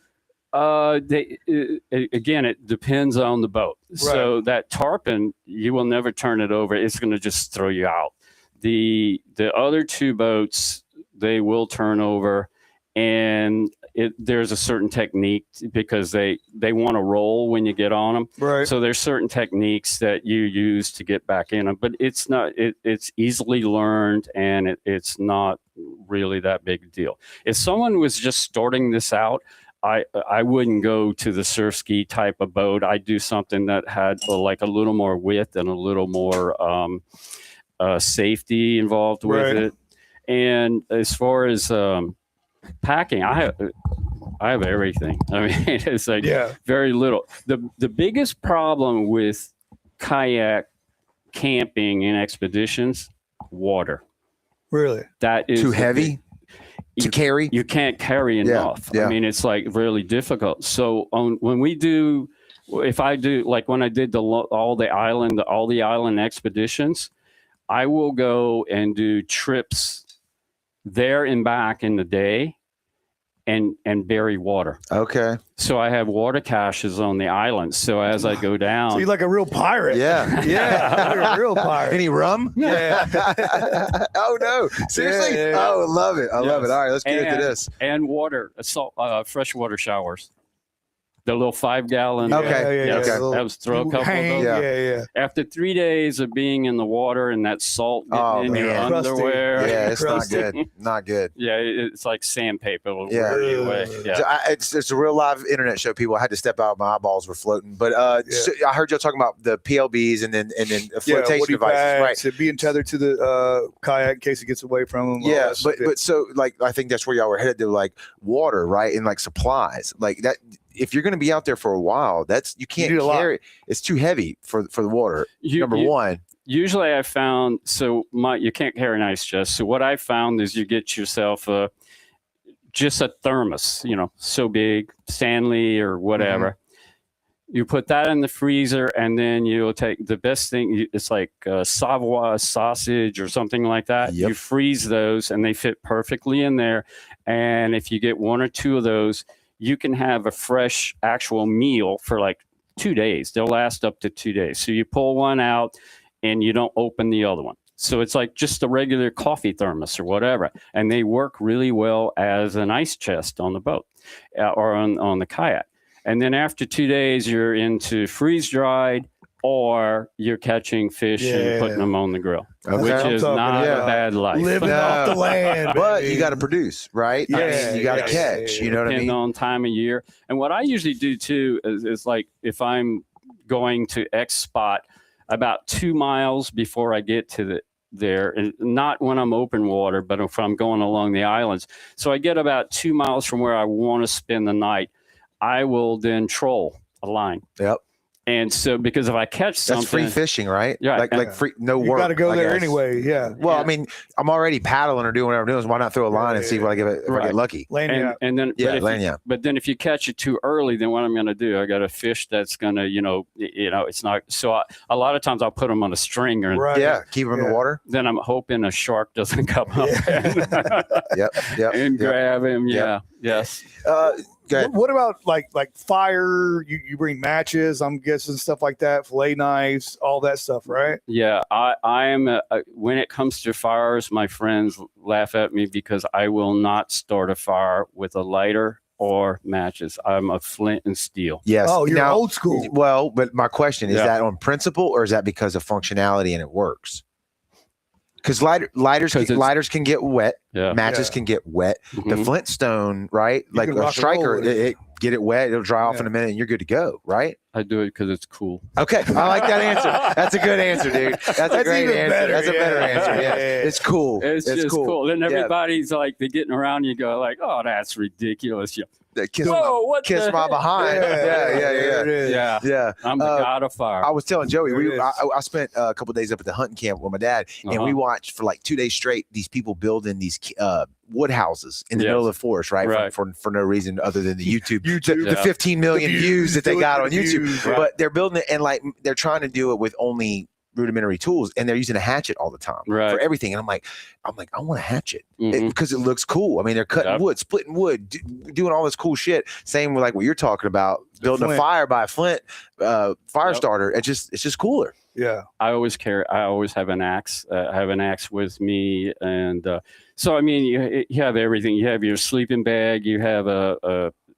Again, it depends on the boat. Right. So that tarpon, you will never turn it over. It's going to just throw you out. The other 2 boats, they will turn over, and there's a certain technique, because they want to roll when you get on them. Right. So there's certain techniques that you use to get back in them, but it's not. It's easily learned, and it's not really that big a deal. If someone was just starting this out, I wouldn't go to the surf ski type of boat. I'd do something that had a little more width and a little more safety involved with it. And as far as packing, I have everything. I mean, it's like very little. The biggest problem with kayak camping and expeditions, water. Really? That is too heavy to carry. You can't carry enough. I mean, it's really difficult. So if I do when I did all the island expeditions, I will go and do trips there and back in the day and bury water. Okay. So I have water caches on the island. So as I go down, So you're like a real pirate. Yeah. Yeah. You're a real pirate. Any rum? Yeah. Oh no! Seriously? Yeah, yeah. Oh, I love it. I love it. All right, let's get into this. and water, freshwater showers. The little 5-gallon. Okay. Yes, Okay. I was throw a couple Hang, of those. yeah. After 3 days of being in the water and that salt getting in your man. Crusty. underwear. Yeah, it's not Crusty. good. Not good. Yeah, it's like sandpaper. It'll Yeah. wear you away. So Yeah. it's a real live internet show. People, I had to step out. My eyeballs were floating. But so I heard y'all talking about the PLBs and then flotation woody devices, packs, right? being tethered to the kayak in case it gets away from them. Yeah, but so like I think that's where y'all were headed to, like water, right? And like supplies, like that. If you're going to be out there for a while, you can't need a lot. carry. It's too heavy for the water. Number one. Usually I found, you can't carry an ice chest. So what I found is you get yourself just a thermos, so big, Stanley or whatever. Mm-hmm. You put that in the freezer, and then you'll take the best thing. It's like Savoy sausage or something like that. Yep. You freeze those, and they fit perfectly in there. And if you get 1 or 2 of those, you can have a fresh actual meal for like 2 days. They'll last up to 2 days. So you pull one out and you don't open the other one. So it's like just a regular coffee thermos or whatever. And they work really well as an ice chest on the boat or on the kayak. And then after 2 days, you're into freeze dried, or you're catching fish and putting them on the grill, which is not a bad life. Living off the land. But baby. you got to produce, right? Yeah, you got to yeah, catch. yeah, You know what I Depending mean? on time of year. And what I usually do too is like if I'm going to X spot about 2 miles before I get to there, and not when I'm open water, but if I'm going along the islands. So I get about 2 miles from where I want to spend the night. I will then troll a line. Yep. And so, because if I catch something, That's free fishing, right? Yeah. Like free, no You work. got to go I there guess. anyway. Yeah. Well, Yeah. I mean, I'm already paddling or doing whatever I'm doing. So why not throw a line and see what I get if I get lucky? Lane, and then But then if you catch it too early, then what I'm going to do, I got a fish that's going to, it's not. So a lot of times I'll put them on a stringer, and Right. yeah, keep them in the water. then I'm hoping a shark doesn't come up Yep. and grab him. Yep. Yeah. Yes. Go ahead. What about like fire? You bring matches, I'm guessing, stuff like that, fillet knives, all that stuff, right? Yeah, I am. When it comes to fires, my friends laugh at me because I will not start a fire with a lighter or matches. I'm a flint and steel. Yes. Oh, you're Now, old school. Well, but my question is Yeah. that on principle or is that because of functionality and it works? Because lighters can get wet, Yeah. matches Yeah. can get wet. The Mhm. Flintstone, right? You Like can a rock and roll striker, with it. it get it wet, it'll dry off Yeah. in a minute, and you're good to go, right? I do it because it's cool. Okay, I like that answer. That's a good answer, dude. That's a great even answer. better, That's a better yeah. answer. Yeah, Yeah. it's cool. It's just cool. Then Yeah. everybody's like, they're getting around you, go like, oh, that's ridiculous. Kiss, Whoa, what kiss the my heck? behind. There Yeah. it is. Yeah, Yeah. I'm the god of fire. I was telling Joey, There it is. I spent a couple days up at the hunting camp with my dad, and we watched for like 2 days straight these people building these wood houses in the Yes. middle of the forest, right? Right. For no reason other than the YouTube, YouTube. the 15 million The views that they do it got for on the YouTube. views, Right. But they're building it, and like they're trying to do it with only rudimentary tools, and they're using a hatchet all the time Right. for everything. And I'm like, I want a hatchet Mhm. because it looks cool. I mean, they're cutting Yep. wood, splitting wood, doing all this cool shit. Same with like what you're talking about, building a flint. fire by a flint fire Yep. starter. It's just cooler. Yeah. I always have an axe. I have an axe with me, and so I mean, you have everything. You have your sleeping bag. You have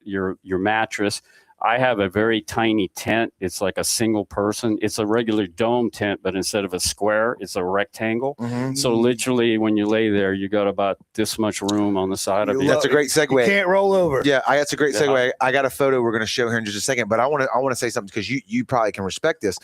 your mattress. I have a very tiny tent. It's like a single person. It's a regular dome tent, but instead of a square, it's a rectangle. Mm-hmm. So literally, when you lay there, you got about this much room on the side of You you. love- That's a great You segue. can't roll over. Yeah, that's a great Yeah. segue. I got a photo we're going to show here in just a second, but I want to say something because you probably can respect this.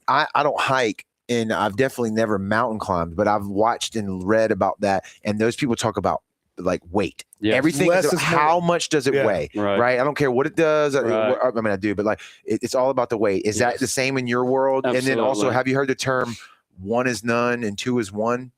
I don't hike, and I've definitely never mountain climbed, but I've watched and read about that, and those people talk about like weight. Yes. Everything. Less Is, is how more. much does it Yeah. weigh? Right. I don't care what it does. Right. I mean, I do, but like it's all about the weight. Is that Yes. the same in your world? And then also, Absolutely. have you heard the term "one is none" and "two is one"?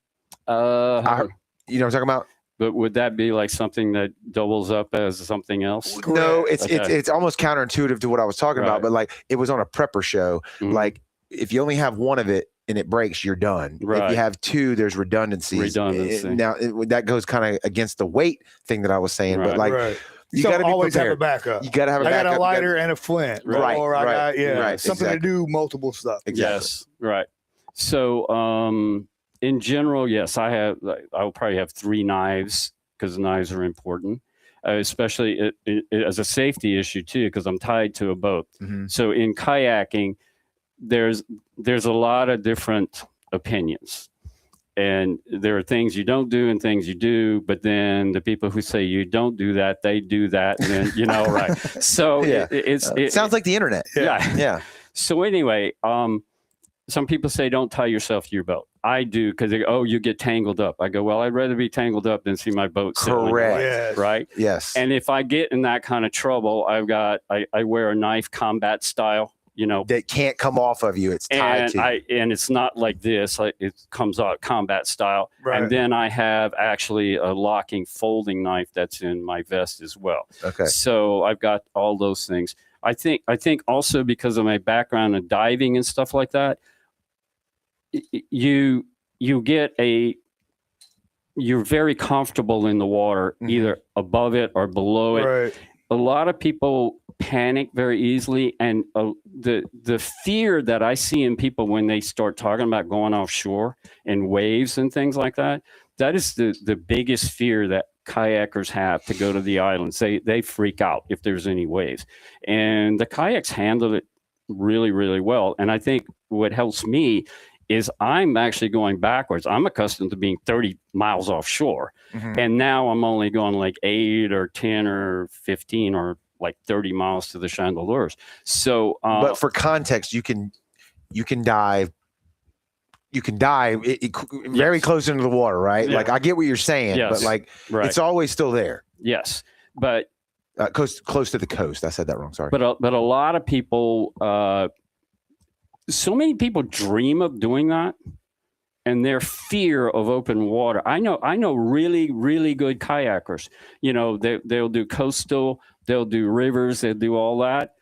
You know what I'm talking about? But would that be like something that doubles up as something else? No, it's Okay. it's almost counterintuitive to what I was talking about. Right. But like it was on a prepper show. Mhm. Like if you only have one of it and it breaks, you're done. If Right. you have two, there's redundancies. That goes kind of against the weight thing that I was saying, but like right. you got to be always have a prepared. backup. You got to have a I backup. got a lighter and a flint, Right, or I got right, something exactly. to do multiple stuff. Exactly. Yes, right. So in general, yes, I'll probably have 3 knives because knives are important, especially as a safety issue too, because I'm tied to a boat. Mm-hmm. So in kayaking, there's a lot of different opinions. And there are things you don't do and things you do, but then the people who say you don't do that, they do that, and then right. So Yeah. it sounds like the internet. Yeah. So anyway, some people say don't tie yourself to your boat. I do because you get tangled up. I go, well, I'd rather be tangled up than see my boat sailing away, Yes. right? Yes. And if I get in that kind of trouble, I wear a knife combat style. That can't come off of you. It's tied to you. And it's not like this. It comes out combat style. Right. And then I have actually a locking folding knife that's in my vest as well. Okay. So I've got all those things. I think also because of my background in diving and stuff like that, you're very comfortable in the water, either above it or below it. Right. A lot of people panic very easily, and the fear that I see in people when they start talking about going offshore and waves and things like that, that is the biggest fear that kayakers have to go to the islands. They freak out if there's any waves, and the kayaks handle it really, really well. And I think what helps me is I'm actually going backwards. I'm accustomed to being 30 miles offshore. Mm-hmm. And now I'm only going like 8 or 10 or 15 or like 30 miles to the chandeliers. So, but for context, you can dive. You can dive very close into the water, right? Yeah. Like I get what you're saying, but like it's always still there. Yes, but close to the coast. I said that wrong. Sorry. But a lot of people, so many people dream of doing that, and their fear of open water. I know really, really good kayakers. They'll do coastal, they'll do rivers, they'll do all that.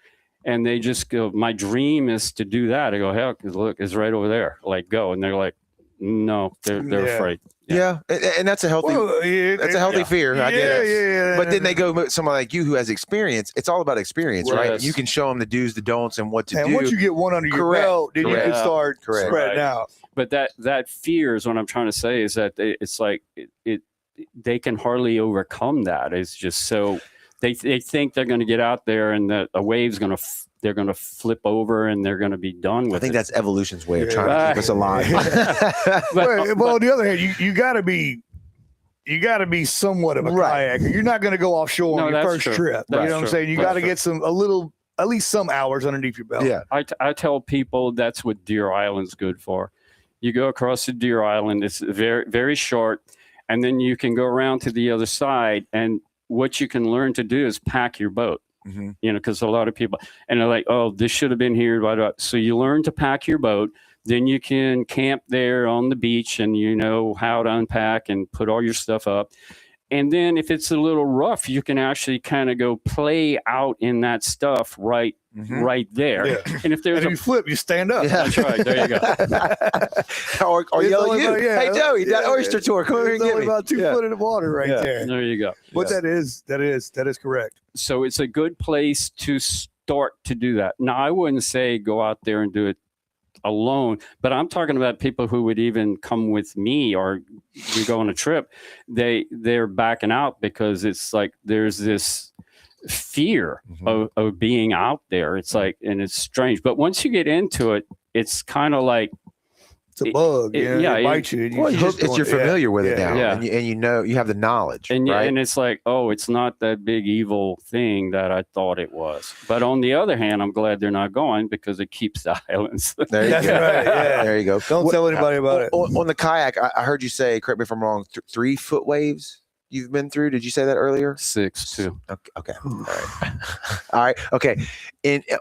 And they just go, my dream is to do that. I go, hell, look, it's right over there. Like, go. And they're like, no, they're afraid. Yeah. And that's a healthy, fear. I get it. Yeah. But then they go with someone like you who has experience. It's all about experience, right? Yes. You can show them the do's, the don'ts, and what to do. And once you get one under your belt, then you can start spreading out. But that fear is what I'm trying to say is that it's like they can hardly overcome that. It's just so they think they're going to get out there and a wave's going to they're going to flip over and they're going to be done with it. I think that's evolution's way of trying to keep us alive. Well, on the other hand, you got to be somewhat of a kayaker. You're not going to go offshore on your first trip. You know what I'm saying? You got to get at least some hours underneath your belt. Yeah. I tell people that's what Deer Island's good for. You go across the Deer Island, it's very, very short, and then you can go around to the other side, and what you can learn to do is pack your boat. Mm-hmm. Because a lot of people, and they're like, oh, this should have been here. Blah, blah. So you learn to pack your boat. Then you can camp there on the beach and you know how to unpack and put all your stuff up. And then if it's a little rough, you can actually kind of go play out in that stuff right there. Yeah. And if there's you flip, you stand up. Yeah. That's right. There you go. or yell at you. Hey, Joey, that oyster tour. Come here and get me. About 2 foot in the water right there. There you go. But that is correct. So it's a good place to start to do that. Now, I wouldn't say go out there and do it alone, but I'm talking about people who would even come with me or you go on a trip. They're backing out because it's like there's this fear of being out there. It's like, and it's strange, but once you get into it, it's kind of like it's a bug. It bites you. You're familiar with it now, yeah. and you know you have the knowledge, and right? And it's like, oh, it's not that big evil thing that I thought it was. But on the other hand, I'm glad they're not going because it keeps the islands. There you go. Right, yeah. There you go. Don't tell anybody about it. On the kayak, I heard you say, correct me if I'm wrong, 3 foot waves you've been through. Did you say that earlier? 6 too. Okay. All right. All right. Okay.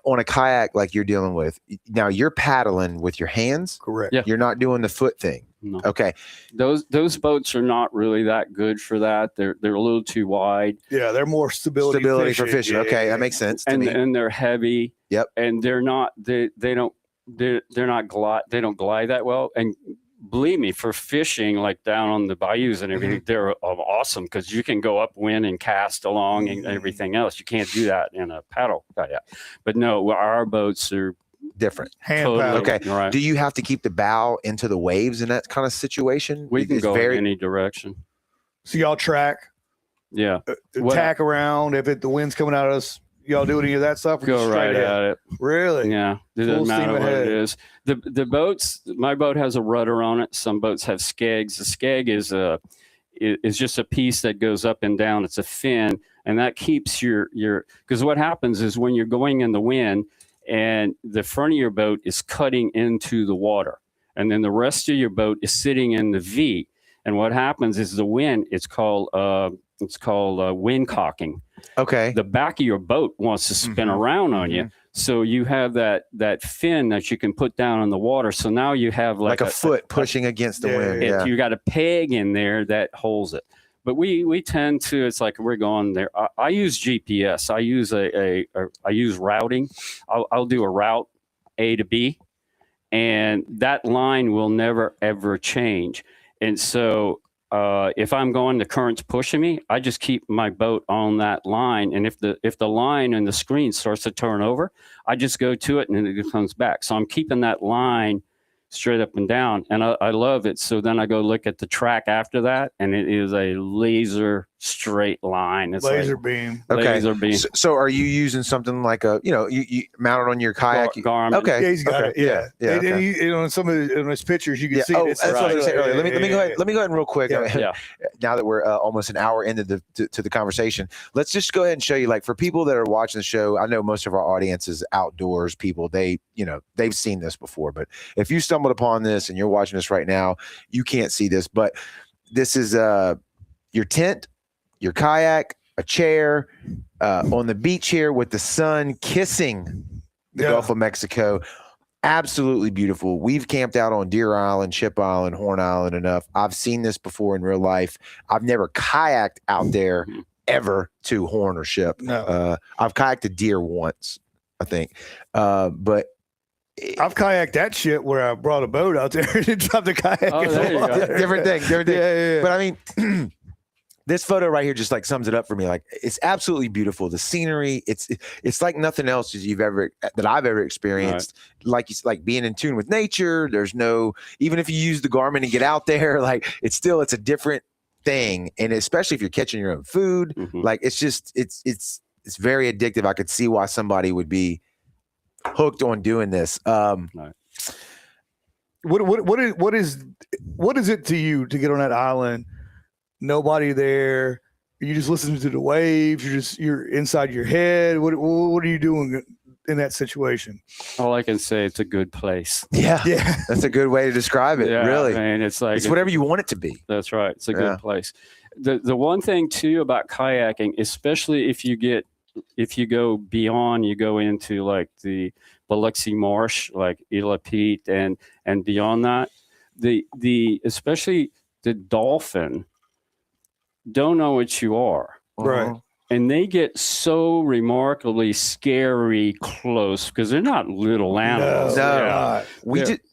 On a kayak like you're dealing with now, you're paddling with your hands. Correct. Yeah. You're not doing the foot thing. No. Okay. Those boats are not really that good for that. They're a little too wide. Yeah, they're more stability for fishing. Okay, that makes sense to me. And they're heavy. Yep. And they're not. They don't they're not they don't glide that well. And believe me, for fishing like down on the bayous and everything, they're awesome because you can go upwind and cast along and everything else. You can't do that in a paddle kayak. But no, our boats are different. Hand paddle. Okay. Right. Do you have to keep the bow into the waves in that kind of situation? We can It's go in any direction. So y'all track, Yeah. tack around. If the wind's coming at us, y'all do any of that stuff? Or Go just right straight at it. Really? Yeah. It Full doesn't matter steam what ahead. it is. The boats, my boat has a rudder on it. Some boats have skegs. The skeg is just a piece that goes up and down. It's a fin, and that keeps because what happens is when you're going in the wind and the front of your boat is cutting into the water, and then the rest of your boat is sitting in the V. And what happens is the wind, it's called wind cocking. Okay. The back of your boat wants to spin around on you. So you have that fin that you can put down in the water. So now you have like a foot pushing against the wind. Yeah. You got a peg in there that holds it. But we tend to, it's like we're going there. I use GPS. I use I use routing. I'll do a route A to B, and that line will never ever change. And so if I'm going, the current's pushing me, I just keep my boat on that line. And if the line and the screen starts to turn over, I just go to it and then it comes back. So I'm keeping that line straight up and down, and I love it. So then I go look at the track after that, and it is a laser straight line. It's laser like beam. Okay. laser beam. So are you using something like you mounted on your kayak? Garmin. Okay. Yeah, he's got Okay. it. Yeah. Yeah. And Okay. he, on some of his pictures, you can Yeah. see Oh, it's that's what I was saying earlier. Let me go ahead. Yeah. Let me go ahead and real quick. Yeah. Yeah. Now that we're almost an hour into the conversation, let's just go ahead and show you. Like for people that are watching the show, I know most of our audience is outdoors people. They've seen this before. But if you stumbled upon this and you're watching this right now, you can't see this. But this is your tent, your kayak, a chair on the beach here with the sun kissing the Gulf of Mexico. Absolutely beautiful. We've camped out on Deer Island, Ship Island, Horn Island enough. I've seen this before in real life. I've never kayaked out there ever to Horn or Ship. No. I've kayaked to Deer once, I think. But I've kayaked that shit where I brought a boat out there and dropped the kayak. Oh, in the there you go. water. different thing. Yeah. But I mean, this photo right here just like sums it up for me. Like it's absolutely beautiful. The scenery, it's like nothing else that I've ever experienced. Right. Like being in tune with nature. There's no, even if you use the Garmin and get out there, like it's a different thing. And especially if you're catching your own food, like it's very addictive. I could see why somebody would be hooked on doing this. What is it to you to get on that island? Nobody there. You just listening to the waves. You're inside your head. What are you doing in that situation? All I can say, it's a good place. Yeah. That's a good way to describe it. Yeah, really. Man, it's like it's whatever you want it to be. That's right. It's a good place. The one thing too about kayaking, especially if you go beyond, you go into like the Biloxi Marsh, like Isla Pete and beyond that, especially the dolphin don't know what you are. Right. And they get so remarkably scary close because they're not little animals. No.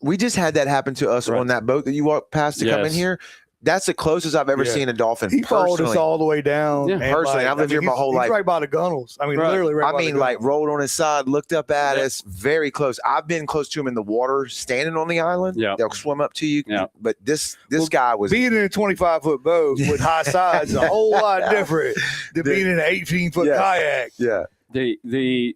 We just had that happen to us on that boat that you walked past to come in here. That's the closest I've ever seen a dolphin. He followed us all the way down. Yeah. Personally, I've lived here my whole life. He's right by the gunnels. I mean, literally right by the gunnels. Like rolled on his side, looked up at us, very close. I've been close to him in the water, standing on the island. Yeah. They'll swim up to you. Yeah. But this guy was being in a 25-foot boat with high sides is a whole lot different than being in an 18-foot kayak. Yeah. The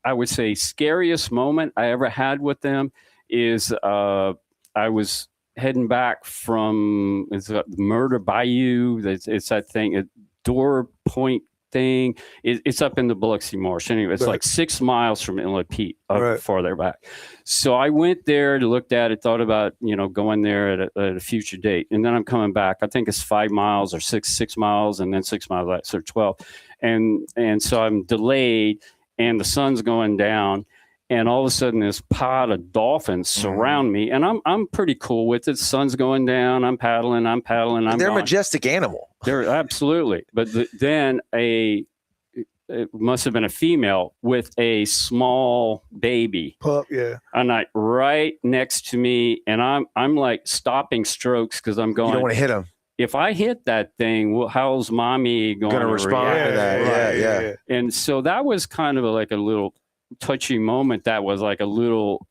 I would say scariest moment I ever had with them is I was heading back from Murder Bayou. It's that thing, a Door Point thing. It's up in the Biloxi Marsh. Anyway, it's like 6 miles from Isla Pete, farther back. So I went there to look at it, thought about going there at a future date, and then I'm coming back. I think it's 5 miles or 6 miles, and then 6 miles back, so 12. And so I'm delayed, and the sun's going down. And all of a sudden, this pod of dolphins surround me, and I'm pretty cool with it. The sun's going down. I'm paddling. They're a majestic animal. They're absolutely. But then a it must have been a female with a small baby. Pup, yeah. And like right next to me, and I'm like stopping strokes because I'm going. You don't want to hit them. If I hit that thing, well, how's mommy going to respond to that? Yeah. And so that was kind of like a little touchy moment. That was like a little,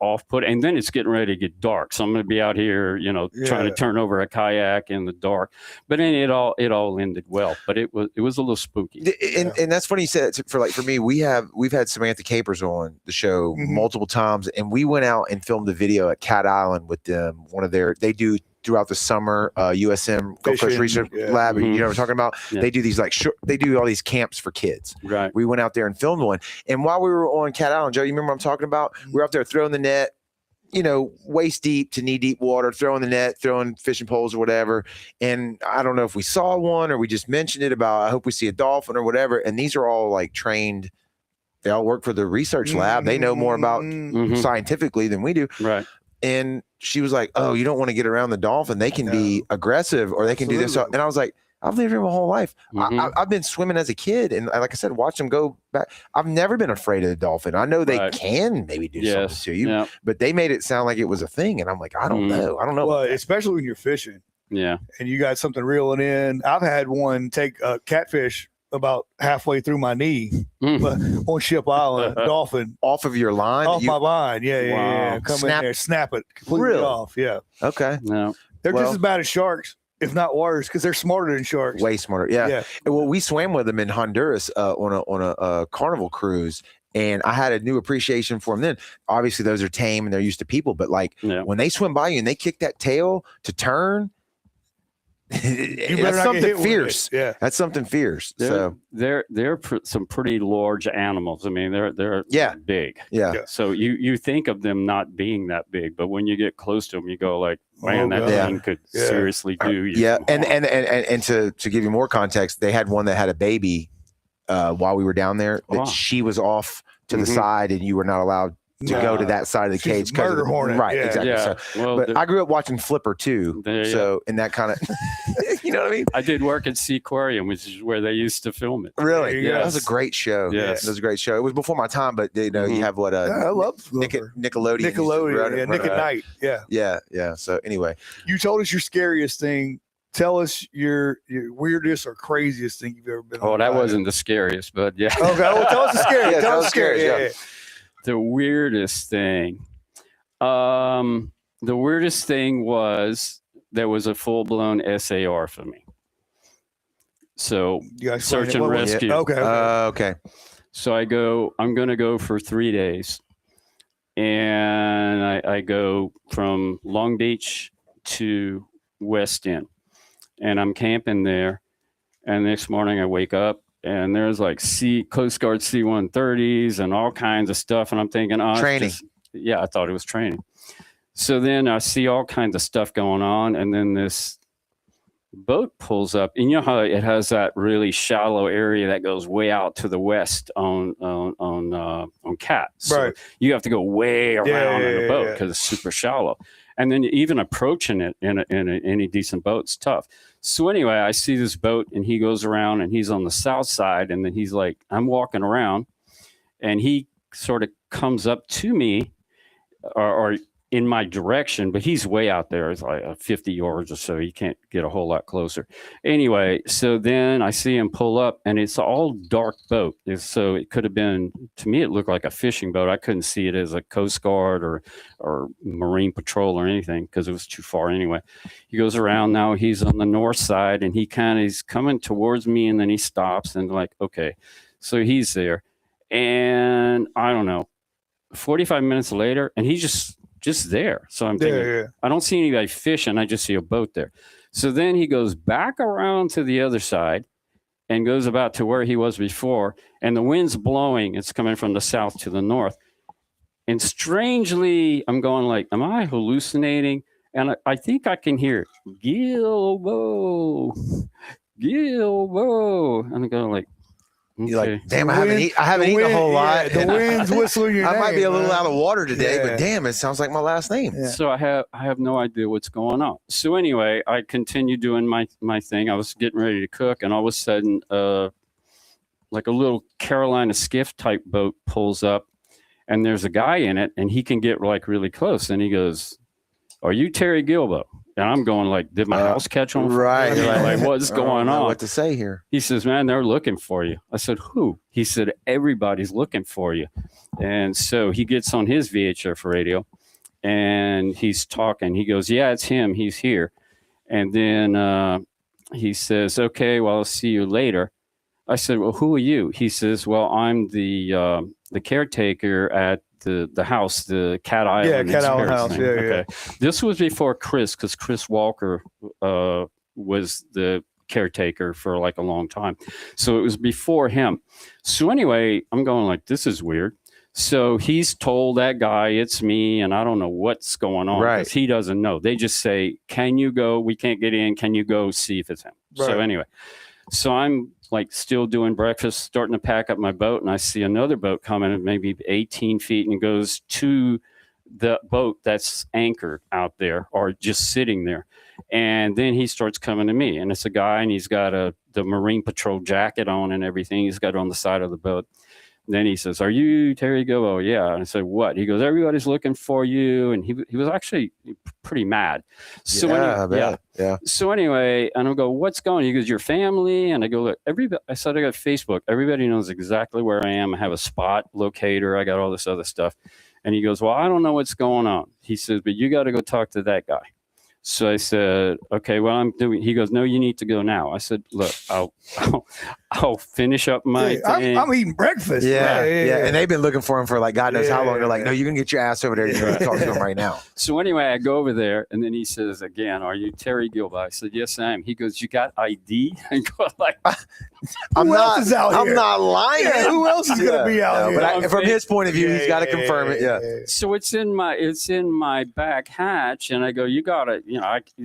off put. And then it's getting ready to get dark. So I'm going to be out here, trying to turn over a kayak in the dark. But then it all ended well. But it was a little spooky. And that's funny you said. For me, we've had Samantha Capers on the show multiple times, and we went out and filmed a video at Cat Island with them. They do throughout the summer, USM Gulf Coast Research Lab. You know what I'm talking about? Yeah. They do these they do all these camps for kids. Right. We went out there and filmed one. And while we were on Cat Island, Joe, you remember what I'm talking about? We were out there throwing the net, waist deep to knee deep water, throwing the net, throwing fishing poles or whatever. And I don't know if we saw one or we just mentioned it about, I hope we see a dolphin or whatever. And these are all like trained. They all work for the research lab. They know more about scientifically than we do. Right. And she was like, "Oh, you don't want to get around the dolphin. They can be aggressive, or they can do this." And I was like, "I've lived here my whole life. I've been swimming as a kid, and like I said, watch them go back. I've never been afraid of the dolphin. I know they can maybe do something to you, but they made it sound like it was a thing, and I'm like, I don't know. Well, especially when you're fishing, and you got something reeling in. I've had one take a catfish about halfway through my knee, but on Ship Island, dolphin off of your line, my line, yeah, come in there, snap it completely off, okay, no, they're just as bad as sharks, if not worse, because they're smarter than sharks, way smarter, yeah. Well, we swam with them in Honduras on a carnival cruise. And I had a new appreciation for them then. Obviously, those are tame and they're used to people, but when they swim by you and they kick that tail to turn, that's something fierce. Yeah, that's something fierce. They're some pretty large animals. I mean, they're big. Yeah. So you think of them not being that big, but when you get close to them, you go like, man, that thing could seriously do you. Yeah, and to give you more context, they had one that had a baby while we were down there. That she was off to the side, and you were not allowed to go to that side of the cage. Murder hornet. Right, exactly. Yeah. So, but I grew up watching Flipper too. So in that kind of, you know what I mean? I did work at Seaquarium, which is where they used to film it. Really? Yeah. That was a great show. Yes. It was a great show. It was before my time, but you have what I love Nickelodeon. Nick at Night. Yeah. So anyway, you told us your scariest thing. Tell us your weirdest or craziest thing you've ever been on. Oh, that wasn't the scariest, but yeah. Okay, well, tell us the scariest. Tell us the scariest. The weirdest thing. The weirdest thing was there was a full-blown SAR for me. So search and rescue. Okay. So I'm going to go for 3 days. And I go from Long Beach to West End. And I'm camping there. And next morning I wake up. And there's like Coast Guard C-130s and all kinds of stuff. And I'm thinking, training. I thought it was training. So then I see all kinds of stuff going on. And then this boat pulls up. And you know how it has that really shallow area that goes way out to the west on Cat. So right. You have to go way around in the boat because it's super shallow. And then even approaching it in any decent boat's tough. So anyway, I see this boat and he goes around and he's on the south side. And then he's like, I'm walking around and he sort of comes up to me or in my direction, but he's way out there. It's like 50 yards or so. You can't get a whole lot closer. Anyway, so then I see him pull up and it's all dark boat. So it could have been, to me, it looked like a fishing boat. I couldn't see it as a Coast Guard or Marine Patrol or anything because it was too far anyway. He goes around now. He's on the north side and he's coming towards me and then he stops and like, okay. So he's there. And I don't know, 45 minutes later and he's just there. So I'm thinking, I don't see anybody fishing. I just see a boat there. So then he goes back around to the other side and goes about to where he was before. And the wind's blowing. It's coming from the south to the north. And strangely, I'm going like, am I hallucinating? And I think I can hear Guilbeau. And I'm going like, okay. You're like, damn, I haven't eaten a whole lot. The wind's whistling your name. I might be a little out of water today, but damn, it sounds like my last name. Yeah. So I have no idea what's going on. So anyway, I continue doing my thing. I was getting ready to cook, and all of a sudden, like a little Carolina skiff type boat pulls up, and there's a guy in it, and he can get like really close. And he goes, "Are you Terry Guilbeau?" And I'm going like, "Did my house catch on fire?" Right. I mean, like, what's going on? What to say here? He says, "Man, they're looking for you." I said, "Who?" He said, "Everybody's looking for you." And so he gets on his VHF radio, and he's talking. He goes, "Yeah, it's him. He's here." And then he says, "Okay, well, I'll see you later." I said, "Well, who are you?" He says, "Well, I'm the caretaker at the house, the Cat Island." Yeah, Cat Island house. thing. Yeah, okay. This was before Chris, because Chris Walker was the caretaker for like a long time. So it was before him. So anyway, I'm going like, this is weird. So he's told that guy it's me, and I don't know what's going on because he doesn't know. They just say, "Can you go? We can't get in. Can you go see if it's him?" Right. So anyway, so I'm like still doing breakfast, starting to pack up my boat, and I see another boat coming at maybe 18 feet and goes to the boat that's anchored out there or just sitting there. And then he starts coming to me, and it's a guy, and he's got the Marine Patrol jacket on and everything. He's got it on the side of the boat. Then he says, "Are you Terry Guilbeau?" "Yeah." And I said, "What?" He goes, "Everybody's looking for you." And he was actually pretty mad. So So anyway, and I go, "What's going on?" He goes, "Your family?" And I go, "Look, everybody." I said, "I got Facebook. Everybody knows exactly where I am. I have a spot locator. I got all this other stuff." And he goes, "Well, I don't know what's going on." He says, "But you got to go talk to that guy." So I said, "Okay, well, I'm doing." He goes, "No, you need to go now." I said, "Look, I'll finish up my thing." I'm eating breakfast. Yeah. And they've been looking for him for like God knows how long. They're like, "No, you can get your ass over there. You're going to talk to him right now." So anyway, I go over there, and then he says again, "Are you Terry Guilbeau?" I said, "Yes, I am." He goes, "You got ID?" I go like, I'm else is out here? not lying. Yeah, who else is going to be out here? But from his point of view, he's got to confirm it. Yeah. So it's in my back hatch, and I go, "You got to,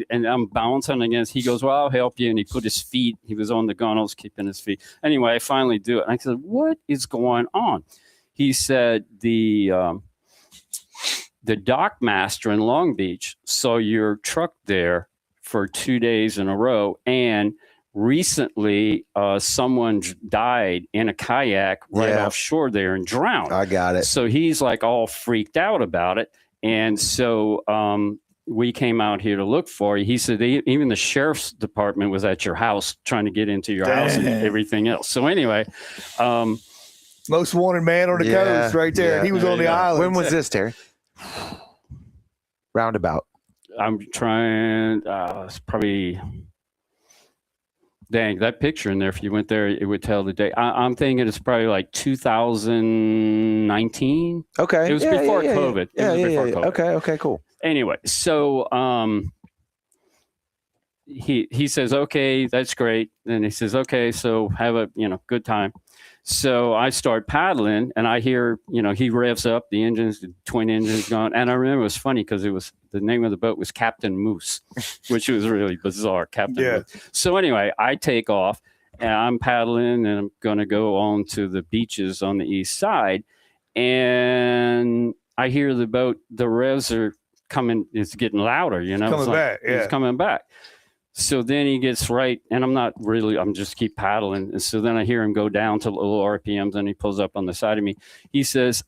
and I'm bouncing against." He goes, "Well, I'll help you." And he put his feet. He was on the gunnels, keeping his feet. Anyway, I finally do it. And I said, "What is going on?" He said, the dock master in Long Beach saw your truck there for 2 days in a row, and recently someone died in a kayak right offshore there and drowned. I got it. So he's like all freaked out about it. And so we came out here to look for you. He said even the sheriff's department was at your house trying to get into your house and everything else. So anyway, most wanted man on the coast right there. And he was on the island. When was this, Terry? Roundabout. I'm trying. It's probably. Dang, that picture in there, if you went there, it would tell the date. I'm thinking it's probably like 2019. Okay. It was before COVID. COVID. Okay, cool. Anyway, so he says, "Okay, that's great." And he says, "Okay, so have a good time." So I start paddling, and I hear he revs up the engines, the twin engines going. And I remember it was funny because the name of the boat was Captain Moose, which was really bizarre. Captain Moose. So anyway, I take off, and I'm paddling, and I'm going to go on to the beaches on the east side, and I hear the boat. The revs are coming. It's getting louder. It's coming back. So then he gets right, and I'm just keep paddling. And so then I hear him go down to low RPMs, and he pulls up on the side of me. He says,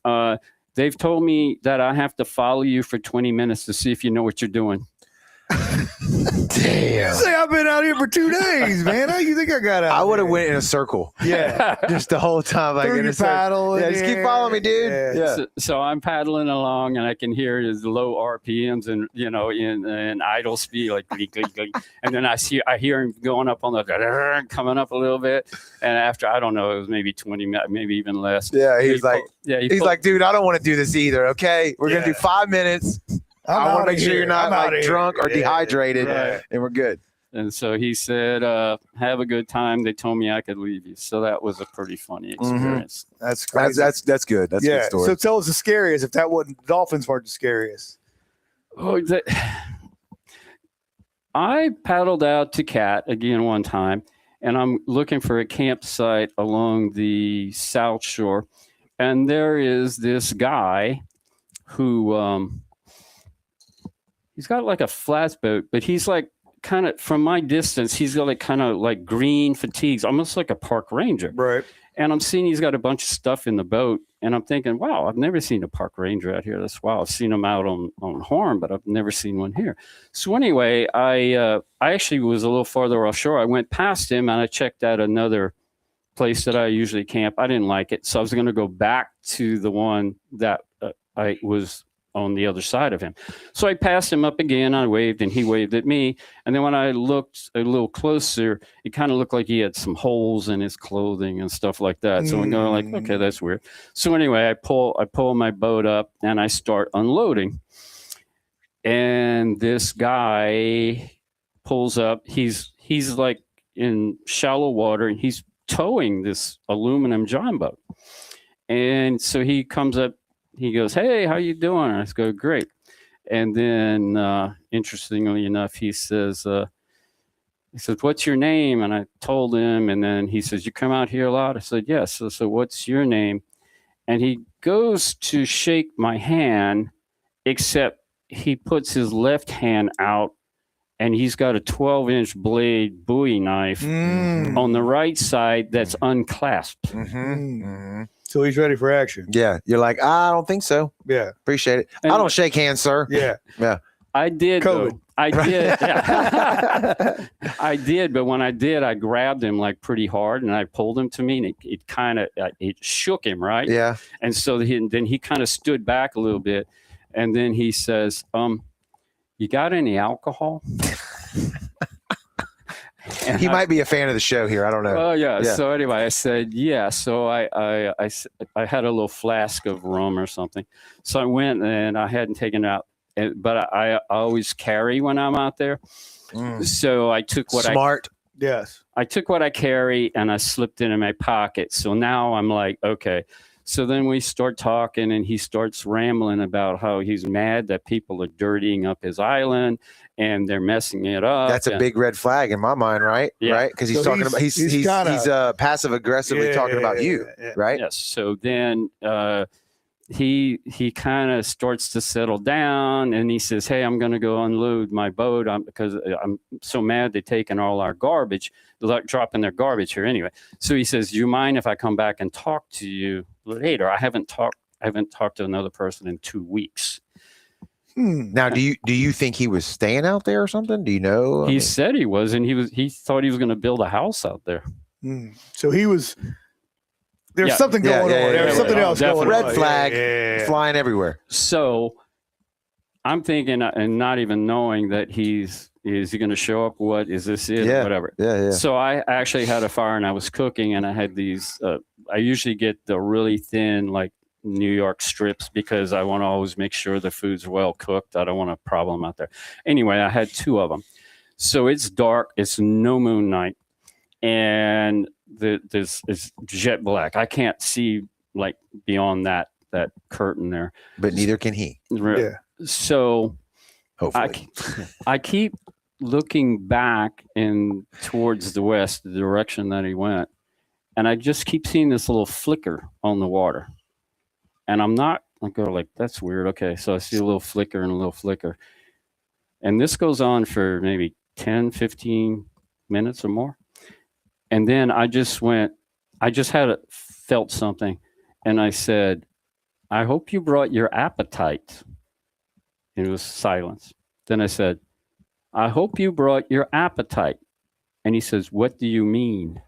"They've told me that I have to follow you for 20 minutes to see if you know what you're doing." Damn. You say I've been out here for 2 days, man. How you think I got out? I would have went in a circle. Yeah. Just the whole time. Like in a paddle. Yeah, just keep following me, dude. Yeah. So I'm paddling along, and I can hear his low RPMs and, in idle speed, like, and then I hear him going up on the, coming up a little bit. And after, I don't know, it was maybe 20 minutes, maybe even less. Yeah. He's like, "Dude, I don't want to do this either. Okay. We're going to do 5 minutes. I want to make sure you're not drunk or dehydrated, and we're good." And so he said, "Have a good time. They told me I could leave you." So that was a pretty funny experience. Mm-hmm. That's crazy. That's good. That's a good story. So tell us the scariest. If that wasn't, dolphins weren't the scariest. Oh, I paddled out to Cat again one time, and I'm looking for a campsite along the South Shore, and there is this guy who he's got like a flatboat, but he's like kind of from my distance, he's got like kind of like green fatigues, almost like a park ranger. Right. And I'm seeing he's got a bunch of stuff in the boat. And I'm thinking, wow, I've never seen a park ranger out here. That's wow. I've seen them out on Horn, but I've never seen one here. So anyway, I actually was a little farther offshore. I went past him and I checked out another place that I usually camp. I didn't like it. So I was going to go back to the one that I was on the other side of him. So I passed him up again. I waved and he waved at me. And then when I looked a little closer, it kind of looked like he had some holes in his clothing and stuff like that. So I'm going like, okay, that's weird. So anyway, I pull my boat up and I start unloading. And this guy pulls up. He's like in shallow water and he's towing this aluminum john boat. And so he comes up. He goes, hey, how you doing? I go, great. And then, interestingly enough, he says, what's your name? And I told him, and then he says, you come out here a lot? I said, yes. So what's your name? And he goes to shake my hand, except he puts his left hand out, and he's got a 12-inch blade Bowie knife on the right side that's unclasped. So he's ready for action. Yeah. You're like, I don't think so. Yeah. Appreciate it. And I don't shake hands, sir. Yeah. Yeah. I did. COVID. Though. I did. Yeah. I did. But when I did, I grabbed him like pretty hard and I pulled him to me and it kind of, it shook him. Right. Yeah. And so then he kind of stood back a little bit. And then he says, you got any alcohol? And He might be a fan of the show here. I don't know. Oh yeah. So anyway, I said, yeah. So I had a little flask of rum or something. So I went and I hadn't taken it out, but I always carry when I'm out there. So I took what Smart. Yes. I took what I carry and I slipped it in my pocket. So now I'm like, okay. So then we start talking and he starts rambling about how he's mad that people are dirtying up his island and they're messing it up. That's a big red flag in my mind, right? Yeah. Right? Because he's So talking about he's passive aggressively talking about you, right? Yes. So then he kind of starts to settle down and he says, hey, I'm going to go unload my boat because I'm so mad they're taking all our garbage, they're dropping their garbage here anyway. So he says, do you mind if I come back and talk to you later? I haven't talked to another person in 2 weeks. Now, do you think he was staying out there or something? Do you know? He said he was, and he thought he was going to build a house out there. So he was. There's something going on. There's something else going on. Red flag flying everywhere. So I'm thinking, and not even knowing that is he going to show up? What is this? Whatever. Yeah. So I actually had a fire and I was cooking, and I had these. I usually get the really thin, like New York strips, because I want to always make sure the food's well cooked. I don't want a problem out there. Anyway, I had 2 of them. So it's dark. It's no moon night, and it's jet black. I can't see like beyond that curtain there. But neither can he. Yeah. So Hopefully. I keep looking back and towards the west, the direction that he went, and I just keep seeing this little flicker on the water. And I go like, that's weird. Okay, so I see a little flicker and a little flicker. And this goes on for maybe 10, 15 minutes or more. And then I just felt something. And I said, I hope you brought your appetite. And it was silence. Then I said, I hope you brought your appetite. And he says, what do you mean?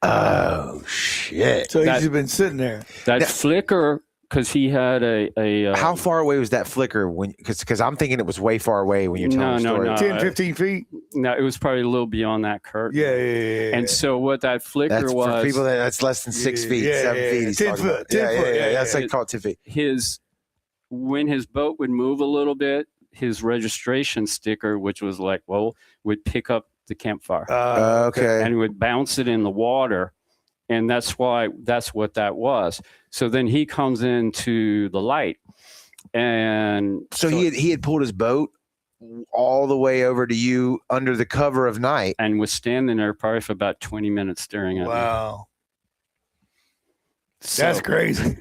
Oh, shit. So he's just been sitting there. That flicker, because he had a how far away was that flicker? Because I'm thinking it was way far away when you're telling the story. No. 10, 15 feet? No, it was probably a little beyond that curtain. Yeah. And so what that flicker was... For people that's less than 6 feet, 7 feet. He's 10 foot. 10 foot. Yeah. That's like called 10 feet. When his boat would move a little bit, his registration sticker, which was like, would pick up the campfire. Okay. And would bounce it in the water. And that's what that was. So then he comes into the light. And so he had pulled his boat all the way over to you under the cover of night. And was standing there probably for about 20 minutes staring at me. Wow. That's crazy.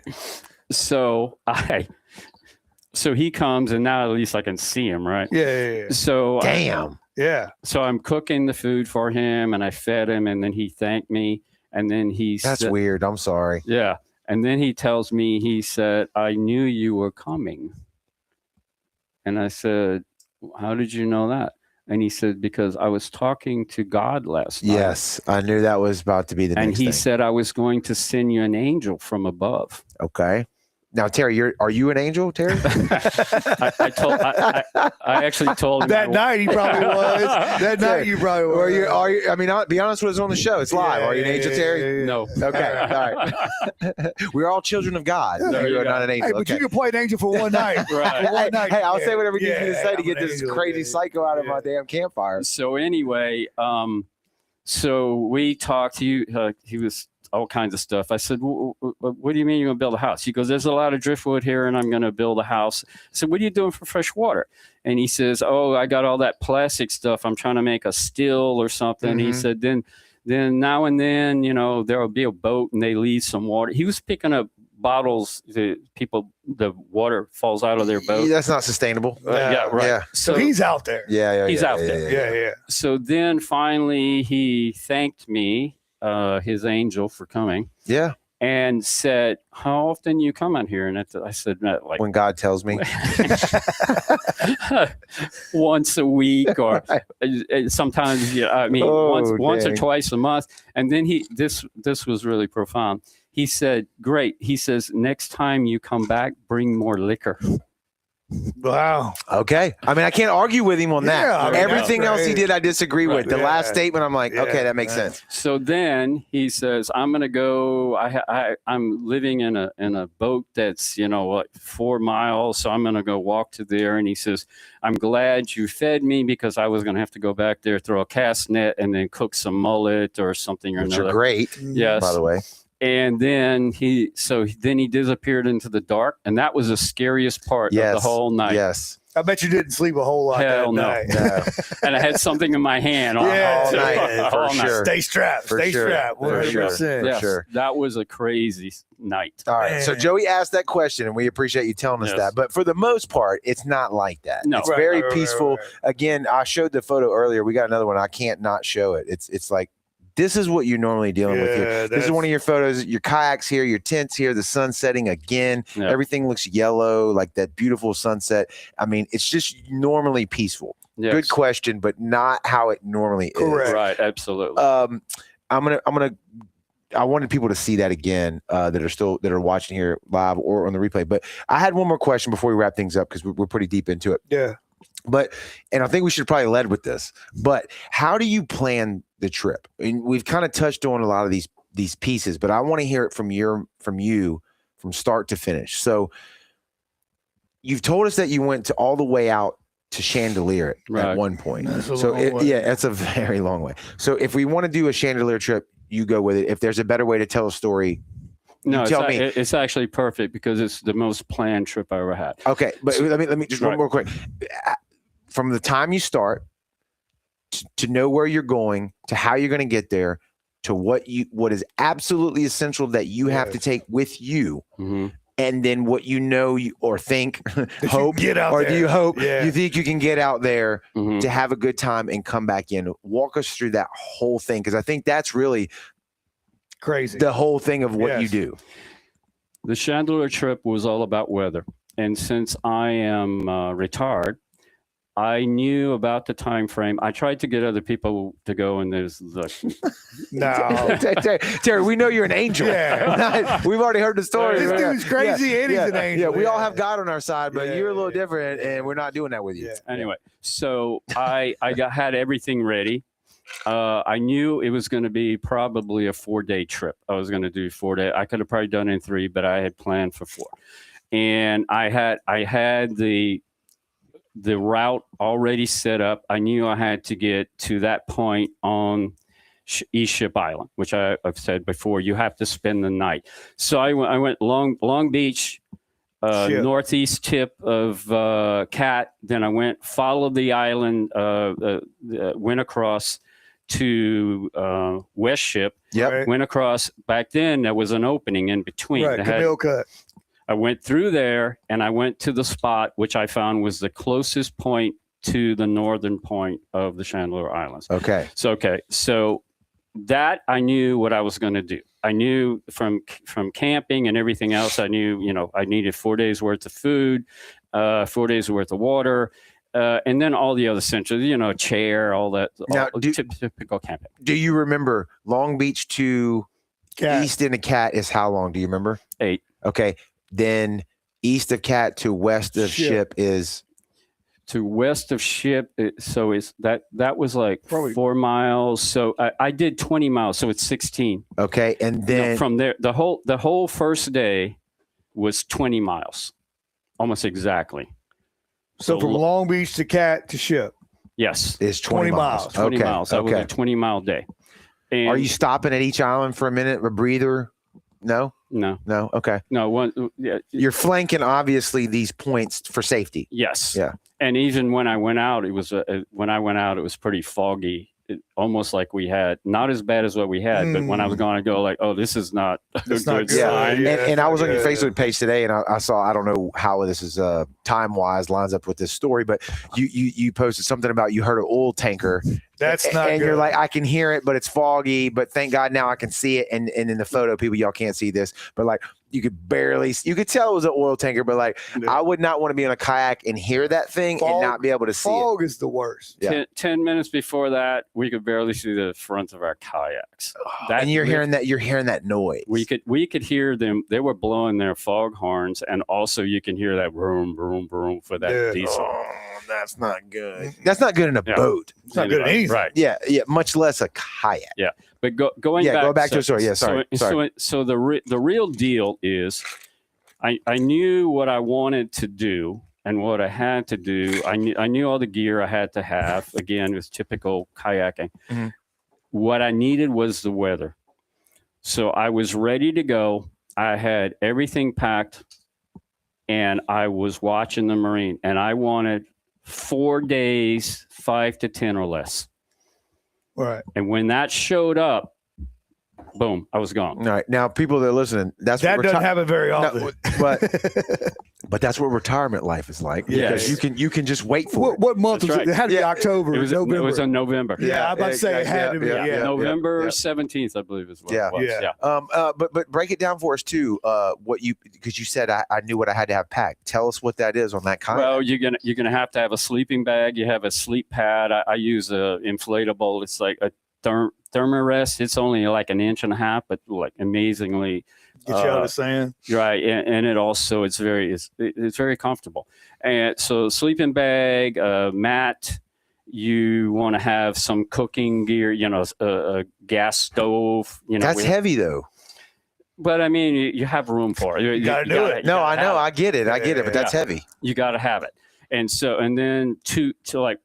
So he comes, and now at least I can see him, right? Yeah. So damn. Yeah. So I'm cooking the food for him, and I fed him, and then he thanked me, and then That's weird. I'm sorry. Yeah, and then he tells me, he said, "I knew you were coming," and I said, "How did you know that?" And he said, "Because I was talking to God last night." Yes, I knew that was about to be the And next he thing. said, "I was going to send you an angel from above." Okay. Now, Terry, are you an angel, Terry? I actually told him That night he probably was. That night you probably was. Are you? I mean, I'll be honest with us on the show. It's live. Are you an angel, Terry? No. Okay. All right. We're all children of God. There You you are go. not an angel. Hey, but Okay. you can play an angel for one night. Right. For one night. Hey, I'll say whatever you need me to say to I'm get an this angel, crazy yeah. psycho out of my Yeah. damn campfire. So anyway, so we talked. He was all kinds of stuff. I said, "What do you mean you're going to build a house?" He goes, "There's a lot of driftwood here, and I'm going to build a house." I said, "What are you doing for fresh water?" And he says, "Oh, I got all that plastic stuff. I'm trying to make a still or something." He said, then now and then, there will be a boat and they leave some water. He was picking up bottles. The water falls out of their boat. That's not sustainable. Yeah, right. Yeah. So he's out there. Yeah. He's out there. Yeah. So then finally he thanked me, his angel, for coming, Yeah. and said, "How often you come out here?" And I said, "Like When God tells me. once a week, or sometimes, once or dang. twice a month." And then this was really profound. He said, "Great." He says, "Next time you come back, bring more liquor." Wow. Okay. I mean, I can't argue with him on that. Yeah, I mean, Everything that's else he great. did, I disagree with. The Yeah. last statement, I'm like, okay, that makes sense. So then he says, "I'm going to go. I'm living in a boat that's 4 miles, so I'm going to go walk to there." And he says, "I'm glad you fed me, because I was going to have to go back there, throw a cast net, and then cook some mullet or something or Which another." are great, Yes. by the way. And then he disappeared into the dark, and that was the scariest part of the whole night. Yes. I bet you didn't sleep a whole lot Hell that no. night. No. And I had something in my hand all Yeah, all night, yeah, for all night. sure. Stay strapped. For Stay sure. strapped. For sure. 100%. Yes, sure. that was a crazy night. All right. So Man. Joey asked that question, and we appreciate you telling us Yes. that. But for the most part, it's not like that. No. It's Right, very right, peaceful. right. Again, I showed the photo earlier. We got another one. I can't not show it. It's like, this is what you're normally dealing with here. This is one of your photos. Your kayak's here, your tent's here, the sun setting again. Yeah. Everything looks yellow, like that beautiful sunset. I mean, it's just normally peaceful. Yes. Good question, but not how it normally Correct. is. Right, absolutely. I wanted people to see that again that are watching here live or on the replay. But I had one more question before we wrap things up, because we're pretty deep into it. Yeah. And I think we should probably lead with this. But how do you plan the trip? And we've kind of touched on a lot of these pieces, but I want to hear it from you from start to finish. So you've told us that you went all the way out to Chandelier Right. at one point. That's a So long way. yeah, that's a very long way. So if we want to do a Chandelier trip, you go with it. If there's a better way to tell a story, No, tell me. it's actually perfect, because it's the most planned trip I ever had. okay. But let me just one Right. more quick. From the time you start to know where you're going, to how you're going to get there, to what is absolutely essential that you have to Yes. take with you, hmm and then what or think, hope, get out or there. do you hope Yeah. you think you can get out there hmm to have a good time and come back in? Walk us through that whole thing, because I think that's really Crazy. the whole thing of what you Yes. do. The Chandelier trip was all about weather. And since I am retired, I knew about the time frame. I tried to get other people to go, and there's the No. Terry, we know you're an angel. Yeah. We've already heard the story. This dude's crazy and he's an Yeah, angel. we all Yeah. have God on our side, but Yeah, you're a little yeah, different, and we're not doing that with you. Yeah. anyway. So I had everything ready. I knew it was going to be probably a 4-day trip. I was going to do 4 days. I could have probably done it in 3, but I had planned for 4. And I had the route already set up. I knew I had to get to that point on East Ship Island, which I've said before. You have to spend the night. So I went Long Beach, Ship. northeast tip of Cat. Then I followed the island, went across to West Ship. Yep. Right. Went across. Back then, there was an opening in between. Right. They had- Camille cut. I went through there, and I went to the spot which I found was the closest point to the northern point of the Chandler Islands. Okay. So that I knew what I was going to do. I knew from camping and everything else, I knew, I needed 4 days worth of food, 4 days worth of water, and then all the other essentials, a chair, all that, Now, typical camping. Do you remember Long Beach to Cat. east into Cat is how long? Do you remember? 8. Okay. Then east of Cat to west of Ship is to west of Ship. So it's that was like Probably 4 miles. So I did 20 miles. So it's 16. okay. And then From there, the whole first day was 20 miles, almost exactly. So from Long Beach to Cat to Ship. Yes. is 20 miles. 20 okay. miles. That was a 20-mile day. And Are you stopping at each island for a minute, a breather? No. No. Okay. No. You're flanking obviously these points for safety. Yes. Yeah. And even when I went out, it was pretty foggy. Almost like we had not as bad as what we had, but when I was going to go, like, oh, this is not a good good. sign. Yeah. And I was on your Facebook page today, and I saw, I don't know how this is time wise lines up with this story, but you posted something about you heard an oil tanker. That's not and good. you're like, I can hear it, but it's foggy. But thank God now I can see it. And in the photo, people, y'all can't see this, but like you could tell it was an oil tanker. But like, I would not want to be in a kayak and hear that thing and not be able to see it. Fog is the worst. Yeah. 10 minutes before that, we could barely see the front of our kayaks. And you're hearing that noise. We could hear them. They were blowing their fog horns, and also you can hear that vroom, vroom, vroom for that diesel. Oh, that's not good. That's not good in a boat. It's not good at anything. Right. Yeah, much less a kayak. Yeah. But going back. Go back to the story. Yeah, sorry. So the real deal is, I knew what I wanted to do and what I had to do. I knew all the gear I had to have. Again, it was typical kayaking. Mm-hmm. What I needed was the weather. So I was ready to go. I had everything packed, and I was watching the marine, and I wanted 4 days, 5 to 10 or less. Right. And when that showed up, boom, I was gone. All right. Now, people that are listening, that doesn't happen very often. No, but that's what retirement life is like. Yes. Because you can just wait for What month was That's it? It had to be October, It was November. in November. Yeah, I'm about to say it had to be. Yeah. November 17th, I believe is what it was. Yeah. But break it down for us too. Because you said I knew what I had to have packed. Tell us what that is on that kayak. Well, you're gonna have to have a sleeping bag. You have a sleep pad. I use a inflatable. It's like a thermarest. It's only like 1.5 inches, but like amazingly Get you out of the sand. right. And it also it's very comfortable. And so sleeping bag, mat. You want to have some cooking gear. A gas stove. That's heavy though. But I mean, you have room for it. You gotta do it. No, I know. I get it. But that's heavy. You got to have it. And then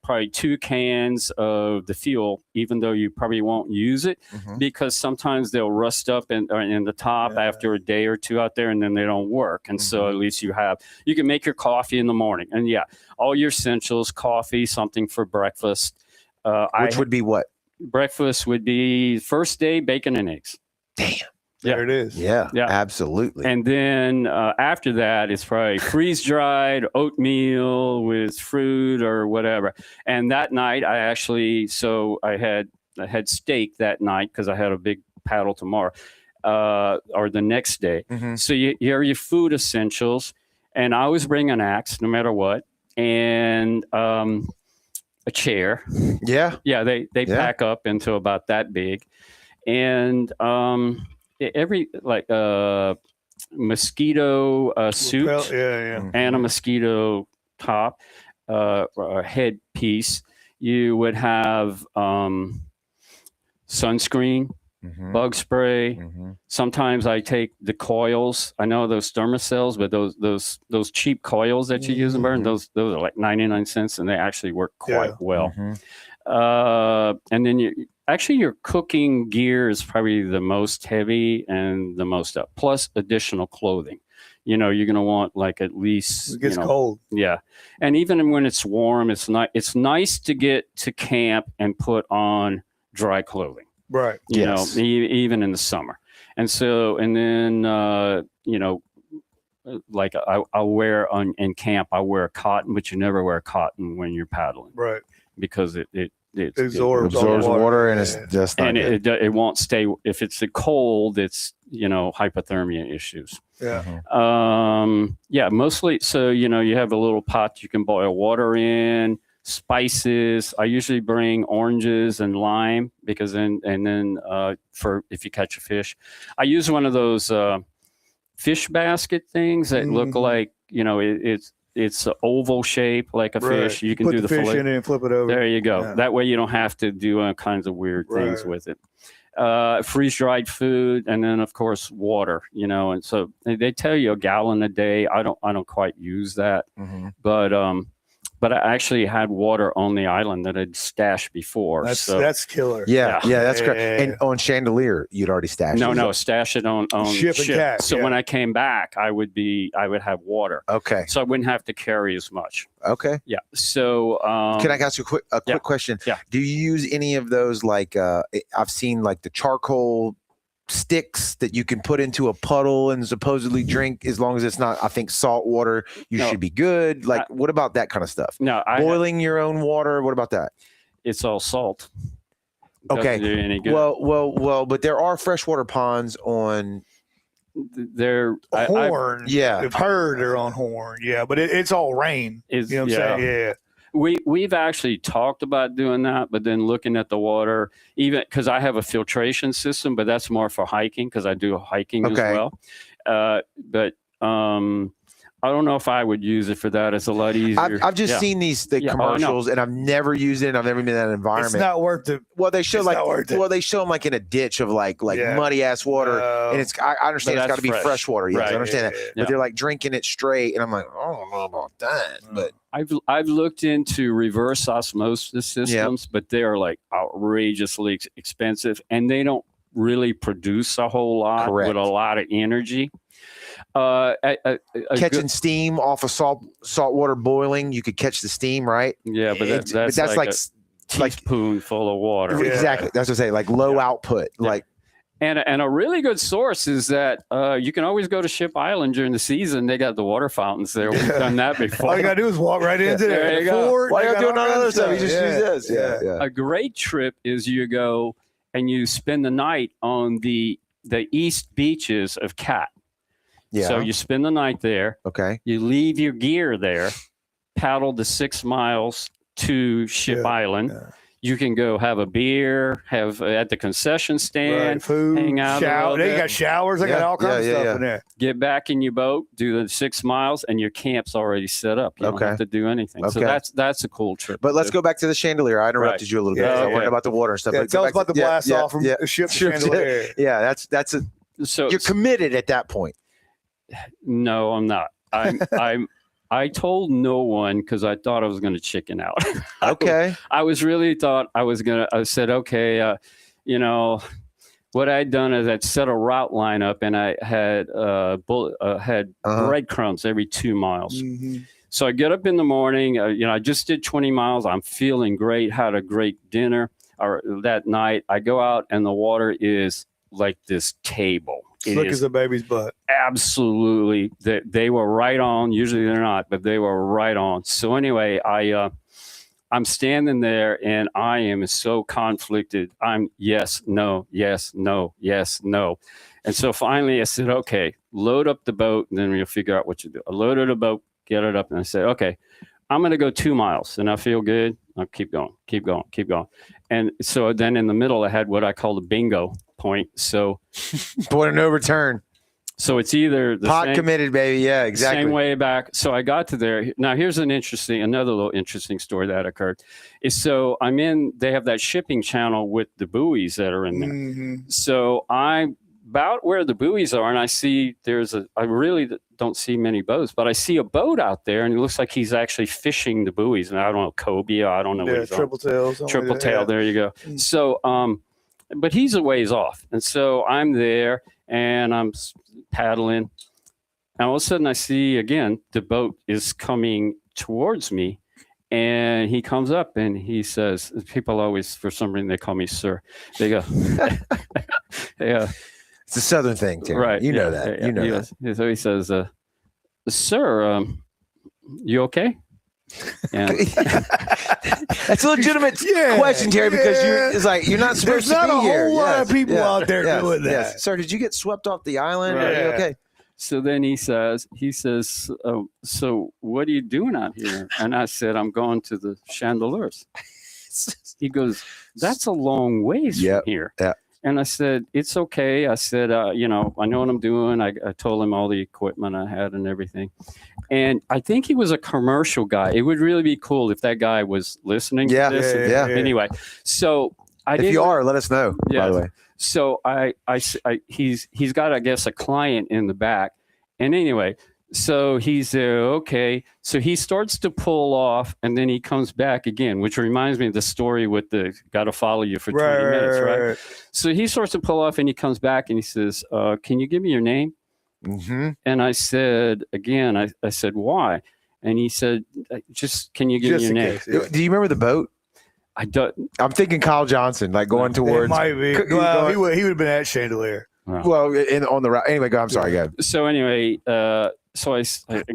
probably 2 cans of the fuel, even though you probably won't use it, because sometimes they'll rust up in the top after a day or two out there, and then they don't work. And so at least you can make your coffee in the morning, and all your essentials, coffee, something for breakfast. Which would be what? Breakfast would be first day bacon and eggs. Damn. There it is. Yeah, absolutely. And then after that, it's probably freeze-dried oatmeal with fruit or whatever. And that night, I had steak that night because I had a big paddle tomorrow or the next day. So you are your food essentials. And I always bring an axe no matter what, and a chair. Yeah. Yeah, they pack up into about that big. And every mosquito suit and a mosquito top or head piece. You would have sunscreen, bug spray. Sometimes I take the coils. I know those thermocells, but those cheap coils that you use in burn, those are like 99 cents, and they actually work quite well. And then your cooking gear is probably the most heavy and the most up, plus additional clothing. You're going to want like at least. It gets cold. Yeah, and even when it's warm, it's nice to get to camp and put on dry clothing. Right. Even in the summer. And then like I'll wear in camp, I wear cotton, but you never wear cotton when you're paddling, Right. because it Absorbs all the water, and Yeah. it's just not and good. it won't stay. If it's a cold, it's hypothermia issues. Yeah. Yeah, mostly. So you have a little pot you can boil water in, spices. I usually bring oranges and lime, because then for if you catch a fish, I use one of those fish basket things that look like it's an oval shape like a fish. You can put do the the fish fillet. in it and flip it over. There you go. Yeah. That way you don't have to do all kinds of weird things Right. with it. Freeze-dried food, and then of course water. And so they tell you a gallon a day. I don't quite use that, but I actually had water on the island that I'd stashed before. That's killer. Yeah, that's correct. Yeah. And on Chandelier, you'd already stashed it. No, stash it on Ship and Kayak, So when I came back, I would have water. Okay. So I wouldn't have to carry as much. Okay. Yeah. So Can I ask you a quick question? Yeah. Do you use any of those, like I've seen like the charcoal sticks that you can put into a puddle and supposedly drink, as long as it's not, I think, salt water, should be good. Like, what about that kind of stuff? No, Boiling your own water. What about that? It's all salt. Okay. Doesn't do any good. Well, but there are freshwater ponds on They're Horn. Yeah. I've heard they're on Horn. Yeah, but it's all rain. Is You know what I'm saying? Yeah. We've actually talked about doing that, but then looking at the water, even because I have a filtration system, but that's more for hiking, because I do hiking as well. But I don't know if I would use it for that. It's a lot easier. I've just seen these commercials, and I've never used it. I've never been in that environment. It's not worth it. Well, they show It's they show them like in a ditch of like muddy ass water, and it's I understand it's got to be fresh water. Yes, Right. I understand that, Yeah. but they're like drinking it straight, and I'm like, I don't know about that. But I've looked into reverse osmosis systems, but they are like outrageously expensive, and they don't really produce a whole lot with a lot of energy. Catching steam off of salt water boiling, you could catch the steam, right? Yeah, but that's like a teaspoon full of water. Exactly. That's what I say. Like low output. Like. And a really good source is that you can always go to Ship Island during the season. They got the water fountains there. We've done that before. All you gotta do is walk right into there. There you go. Why are you doing all that other stuff? You just use this. Yeah. A great trip is you go and you spend the night on the east beaches of Cat. Yeah. So you spend the night there. Okay. You leave your gear there, paddle the 6 miles to Ship Island. Yeah. You can go have a beer, have at the concession stand, food, hang out. shower. They got showers. They got all kinds of stuff in there. Get back in your boat, do the 6 miles, and your camp's already set up. You don't have to do anything. So that's a cool trip. But let's go back to the Chandelier. I interrupted you a little bit. I worried about the water and stuff. Yeah, but tell us about the blast off from the ship Chandelier. Yeah, that's a. So you're committed at that point. No, I'm not. I told no one because I thought I was going to chicken out. Okay. I said, okay, what I'd done is I'd set a route line up, and I had breadcrumbs every 2 miles. Mm-hmm. So I get up in the morning, I just did 20 miles. I'm feeling great, had a great dinner that night. I go out and the water is like this table. Slick as a baby's butt. Absolutely. They were right on. Usually they're not, but they were right on. So anyway, I'm standing there and I am so conflicted. I'm yes, no, yes, no, yes, no. And so finally I said, okay, load up the boat and then we'll figure out what you do. I loaded the boat, get it up, and I said, okay, I'm going to go 2 miles and I feel good. I'll keep going. And so then in the middle, I had what I call the bingo point. So point of no return. So it's either the pot committed, baby. Yeah, exactly. Same way back. So I got to there. Now here's another little interesting story that occurred. Is so they have that shipping channel with the buoys that are in there. Mm-hmm. So I'm about where the buoys are, and I see I really don't see many boats, but I see a boat out there, and it looks like he's actually fishing the buoys. And I don't know, cobia, I don't know what he's triple tail. Triple tail, there you go. So, but he's a ways off. And so I'm there and I'm paddling. And all of a sudden I see again, the boat is coming towards me. And he comes up and he says, people always, for some reason, they call me sir. They go, it's a Southern thing, Terry. Right. You know that. So he says, sir, you okay? And That's a legitimate question, Terry, because you're not supposed There's not to be a here. whole lot of people out there doing that. Yes. Sir, did you get swept off the island? Right. Are you okay? so then he says, so what are you doing out here? And I said, I'm going to the chandeliers. He goes, that's a long ways from here. Yeah. And I said, it's okay. I said, I know what I'm doing. I told him all the equipment I had and everything. And I think he was a commercial guy. It would really be cool if that guy was listening to this. Anyway, so if you are, let us know, by the way. So he's got, I guess, a client in the back. And anyway, so he's there. Okay. So he starts to pull off and then he comes back again, which reminds me of the story with the got to follow you for 20 minutes, right? So he starts to pull off and he comes back and he says, can you give me your name? Mm-hmm. And I said, again, I said, why? And he said, just, can you give me your name? Do you remember the boat? I don't. I'm thinking Kyle Johnson, like going towards. It might be. Well, he would have been at Chandelier. Well, on the route. Anyway, go. I'm sorry, go. So anyway, so I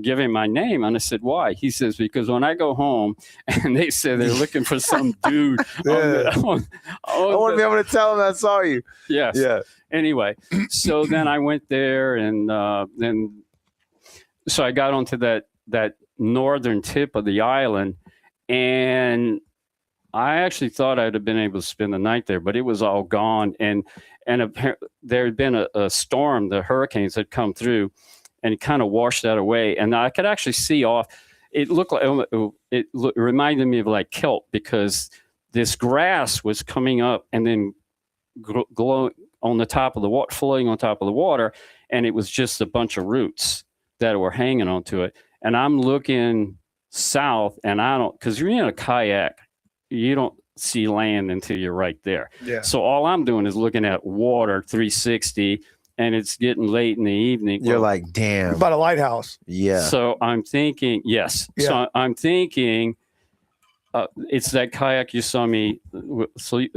give him my name and I said, why? He says, because when I go home and they say they're looking for some dude. I want to be able to tell them I saw you. Yes. Yeah. Anyway, so then I went there and then so I got onto that northern tip of the island and I actually thought I'd have been able to spend the night there, but it was all gone. And there had been a storm, the hurricanes had come through and it kind of washed that away. And I could actually see off. It looked like it reminded me of like kelp because this grass was coming up and then glowing on the top of the water, floating on top of the water. And it was just a bunch of roots that were hanging onto it. And I'm looking south and because you're in a kayak, you don't see land until you're right there. Yeah. So all I'm doing is looking at water 360 and it's getting late in the evening. You're like, damn. About a lighthouse. Yeah. So I'm thinking, yes. Yeah. So I'm thinking it's that kayak you saw me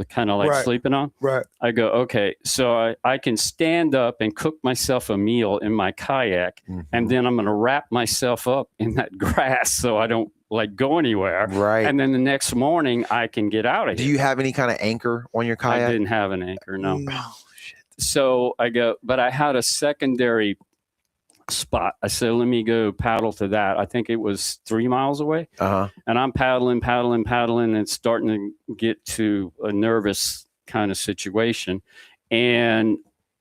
kind of like sleeping on. Right. I go, okay, so I can stand up and cook myself a meal in my kayak and then I'm going to wrap myself up in that grass so I don't like go anywhere. Right. And then the next morning I can get out of here. Do you have any kind of anchor on your kayak? I didn't have an anchor, no. Oh, shit. So I go, but I had a secondary spot. I said, let me go paddle to that. I think it was 3 miles away. And I'm paddling, and it's starting to get to a nervous kind of situation. And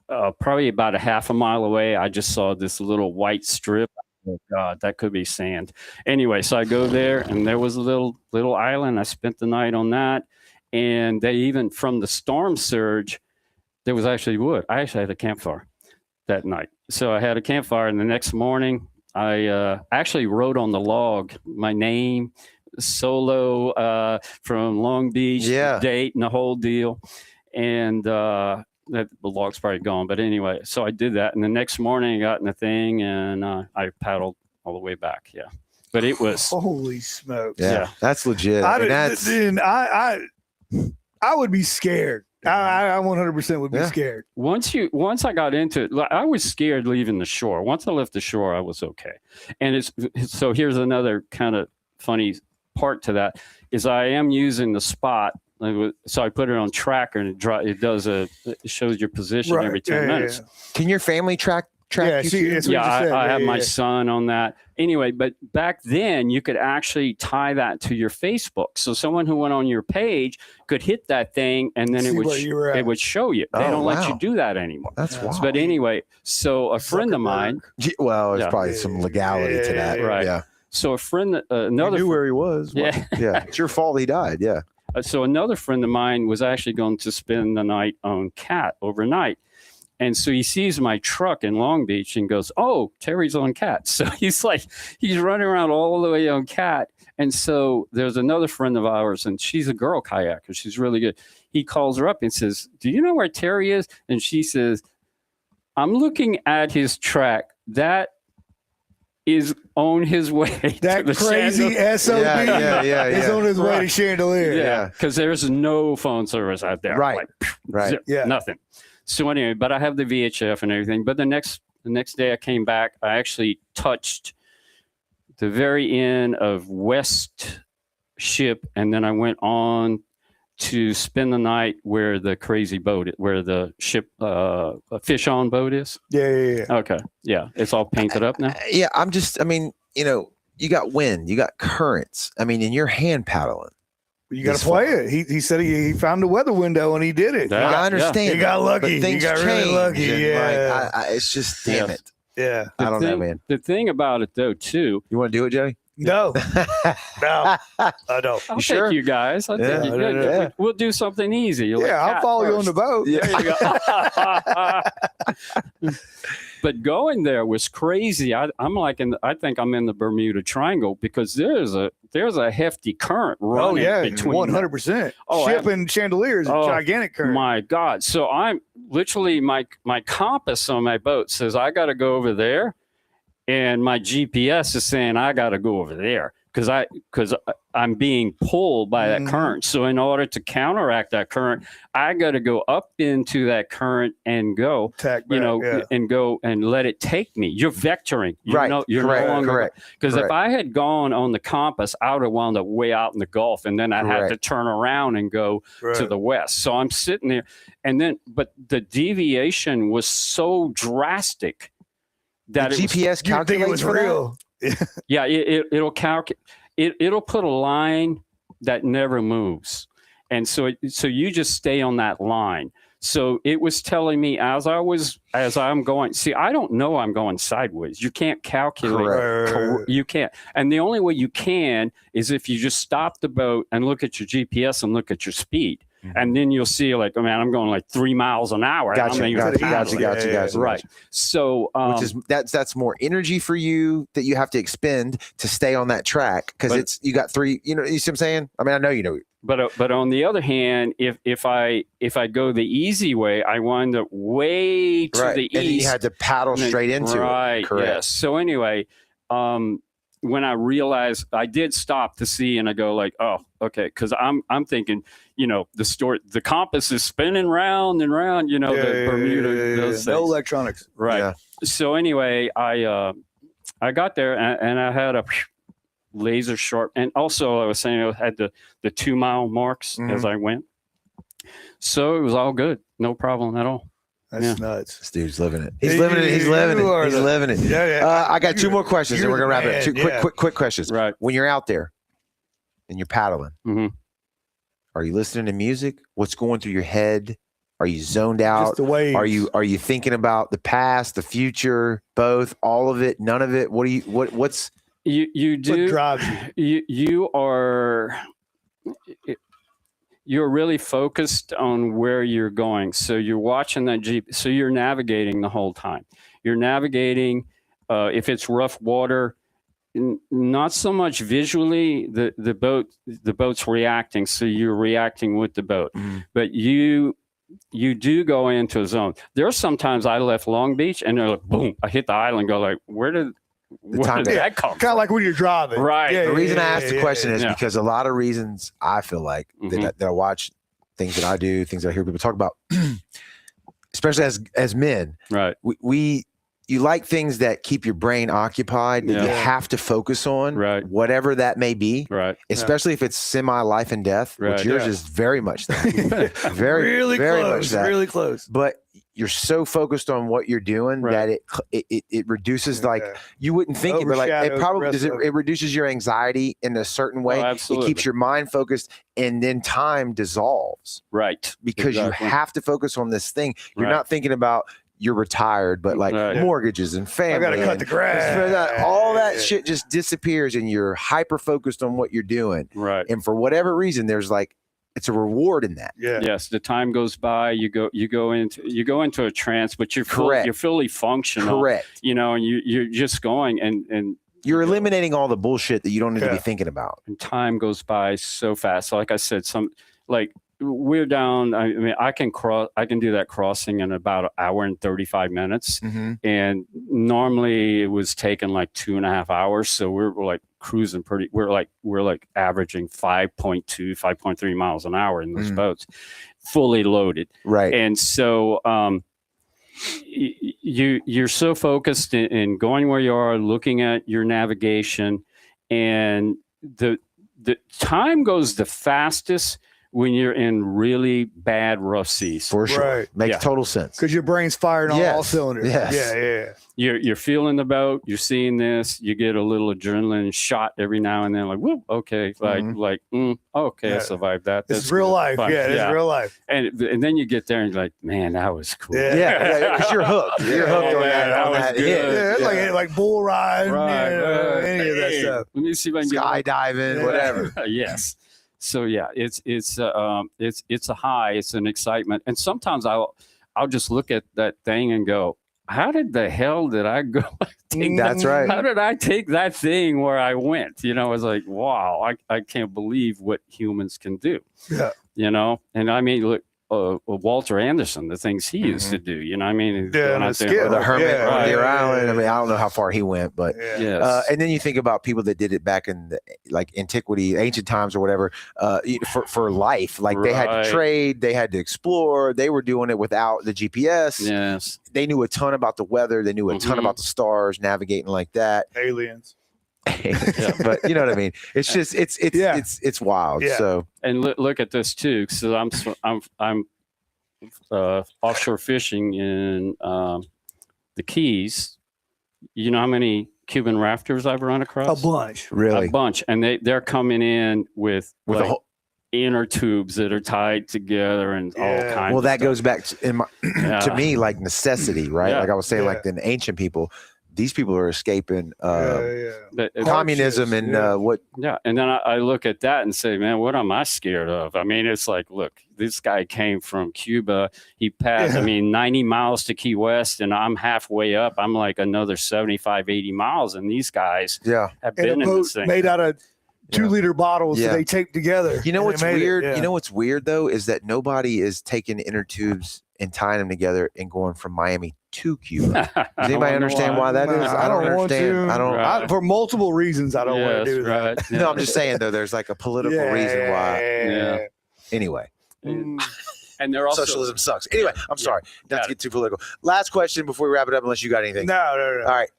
probably about a half a mile away, I just saw this little white strip. Oh God, that could be sand. Anyway, so I go there and there was a little island. I spent the night on that. And they even from the storm surge, there was actually wood. I actually had a campfire that night. So I had a campfire and the next morning I actually wrote on the log my name, Solo from Long Beach, date and the whole deal. And the log's probably gone, but anyway, so I did that. And the next morning I got in the thing and I paddled all the way back. Yeah. But it was holy smokes. Yeah. That's legit. I would be scared. I 100% would be scared. Once I got into it, I was scared leaving the shore. Once I left the shore, I was okay. And so here's another kind of funny part to that is I am using the spot. So I put it on tracker and it shows your position every 10 minutes. Yeah. Can your family track? I have my son on that. Anyway, but back then you could actually tie that to your Facebook. So someone who went on your page could hit that thing and then it would show you. They don't let you do that anymore. That's wild. But anyway, so a friend of mine. Well, there's probably some legality to that. Right. Yeah. So a friend, another. He knew where he was. Yeah. Yeah. It's your fault he died. Yeah. So another friend of mine was actually going to spend the night on Cat overnight. And so he sees my truck in Long Beach and goes, oh, Terry's on Cat. So he's running around all the way on Cat. And so there's another friend of ours, and she's a girl kayaker. She's really good. He calls her up and says, do you know where Terry is? And she says, I'm looking at his track. That is on his way. That to crazy SOB is on his way to Chandelier. Yeah, because there's no phone service out there. Right. Nothing. So anyway, but I have the VHF and everything. But the next day I came back, I actually touched the very end of West Ship, and then I went on to spend the night where the crazy boat, where the ship, fish on boat is. Yeah. Okay. Yeah. It's all painted up now. Yeah, I mean, you got wind, you got currents. I mean, and you're hand paddling. You got to play it. He said he found the weather window and he did it. I understand. He got lucky. But He things got really change, lucky. and, Yeah. it's just, damn it. Yeah. I don't know, man. The thing about it, though, too. You want to do it, Joey? No. No. I don't. I'll sure? take you guys. I'll take you. Yeah. We'll do something easy. You're Yeah, like I'll follow you on first. the boat. There you go. But going there was crazy. I think I'm in the Bermuda Triangle because there's a hefty current running between 100%. Ship and chandelier is a gigantic current. My God. So I'm literally my compass on my boat says I got to go over there, and my GPS is saying I got to go over there because I'm being pulled by that current. So in order to counteract that current, I got to go up into that current and go, and go and let it take me. You're vectoring. You're no longer correct. Because if I had gone on the compass, I would have wound up way out in the Gulf, and then I had to turn around and go to the west. So I'm sitting there, but the deviation was so drastic that the GPS you think it was real. Yeah, it'll calculate. It'll put a line that never moves, and so you just stay on that line. So it was telling me as I'm going. See, I don't know I'm going sideways. You can't calculate. You can't. And the only way you can is if you just stop the boat and look at your GPS and look at your speed. And then you'll see, like, oh man, I'm going like 3 miles an hour. Gotcha. Right. So, that's more energy for you that you have to expend to stay on that track because you got three. You see what I'm saying? I mean, I know you know. But on the other hand, if I go the easy way, I wind up way to the east. And you had to paddle straight into it. Right. Correct. Yes. So anyway, when I realized I did stop to see, and I go like, oh, okay, because I'm thinking, the compass is spinning round and round, the Bermuda. Those no electronics. Right. Yeah. So anyway, I got there and I had a laser sharp, and also I was saying I had the 2 mile marks as I went. So it was all good, no problem at all. That's nuts. This dude's living it. He's living it. Yeah. I got 2 more questions, and we're gonna wrap it up. 2 quick questions. Right. When you're out there and you're paddling, are you listening to music? What's going through your head? Are you zoned out? Just the waves. Are you thinking about the past, the future, both, all of it, none of it? What's you do? What drives you? You're really focused on where you're going. So you're watching that Jeep. So you're navigating the whole time. You're navigating. If it's rough water, not so much visually. The boat's reacting. So you're reacting with the boat. But you do go into a zone. There are sometimes I left Long Beach and they're like, boom, I hit the island. Go like, where did that come from? Kind of like when you're driving. Right. The reason I asked the question is because a lot of reasons I feel like that I watch things that I do, things that I hear people talk about, especially as men. Right. You like things that keep your brain occupied, that you have to focus on, whatever that may be. Right. Especially if it's semi-life and death, which yours is very much that. very close, much that. Really close. But you're so focused on what you're doing that it reduces, like, you wouldn't think it, but like it probably does. It reduces your anxiety in a certain way. Absolutely. It keeps your mind focused, and then time dissolves. Right. Because you have to focus on this thing. You're not thinking about you're retired, but like mortgages and family. I gotta cut the grass. All that shit just disappears, and you're hyper focused on what you're doing. Right. And for whatever reason, there's like, it's a reward in that. Yeah. Yes. The time goes by. You go into a trance, but you're fully functional. Correct. And you're just going and you're eliminating all the bullshit that you don't need to be thinking about. And time goes by so fast. So like I said, we're down. I mean, I can do that crossing in about 1 hour and 35 minutes. And normally it was taking like 2.5 hours. So we're like cruising we're like averaging 5.2, 5.3 miles an hour in those boats, fully loaded. Right. And so, you're so focused in going where you are, looking at your navigation, and the time goes the fastest when you're in really bad rough seas. For sure. Right. Makes total sense. Because your brain's firing on all cylinders. Yes. Yeah. You're feeling the boat, you're seeing this, you get a little adrenaline shot every now and then, like, whoop, okay, okay, I survived that. This is real life. Fine. Yeah, this is real life. And then you get there and you're like, man, that was cool. Yeah, because you're hooked. You're hooked on that hit. Yeah, it's like bull riding, any of that stuff. Let me see if I can skydiving, whatever. Yes. So yeah, it's a high, it's an excitement, and sometimes I'll just look at that thing and go, how did the hell did I go? That's right. How did I take that thing where I went? You know, it's like, wow, I can't believe what humans can do. Yeah. You know, and I mean, look, Walter Anderson, the things he used to do, you know what I mean? The hermit on Deer Island. I mean, I don't know how far he went, but and then you think about people that did it back in the, like antiquity, ancient times or whatever, for life. Like they had to trade, they had to explore, they were doing it without the GPS. Yes. They knew a ton about the weather, they knew a ton about the stars, navigating like that. Aliens. But you know what I mean? It's just it's wild. Yeah. So and look at this too. So I'm offshore fishing in the Keys. You know how many Cuban rafters I've run across? A bunch. Really? A bunch. And they're coming in with a like whole inner tubes that are tied together and all kinds. Well, that of goes back to, to me like necessity, right? Yeah. Like I was saying, like the ancient people. These people are escaping communism and what. Yeah, and then I look at that and say, man, what am I scared of? I mean, it's like, look, this guy came from Cuba. He passed, 90 miles to Key West, and I'm halfway up. I'm like another 75, 80 miles, and these guys have been in this thing. Made out of 2-liter bottles that they taped together. You know what's weird? You know what's weird though is that nobody is taking inner tubes and tying them together and going from Miami to Cuba. Does anybody understand why that is? I don't understand. Want to. For multiple reasons, I don't want to do that. Right. No, I'm just saying though. There's like a political reason why. Yeah. Anyway. And they're also socialism sucks. Anyway, I'm sorry not to get too political. Last question before we wrap it up, unless you got anything. No. All right.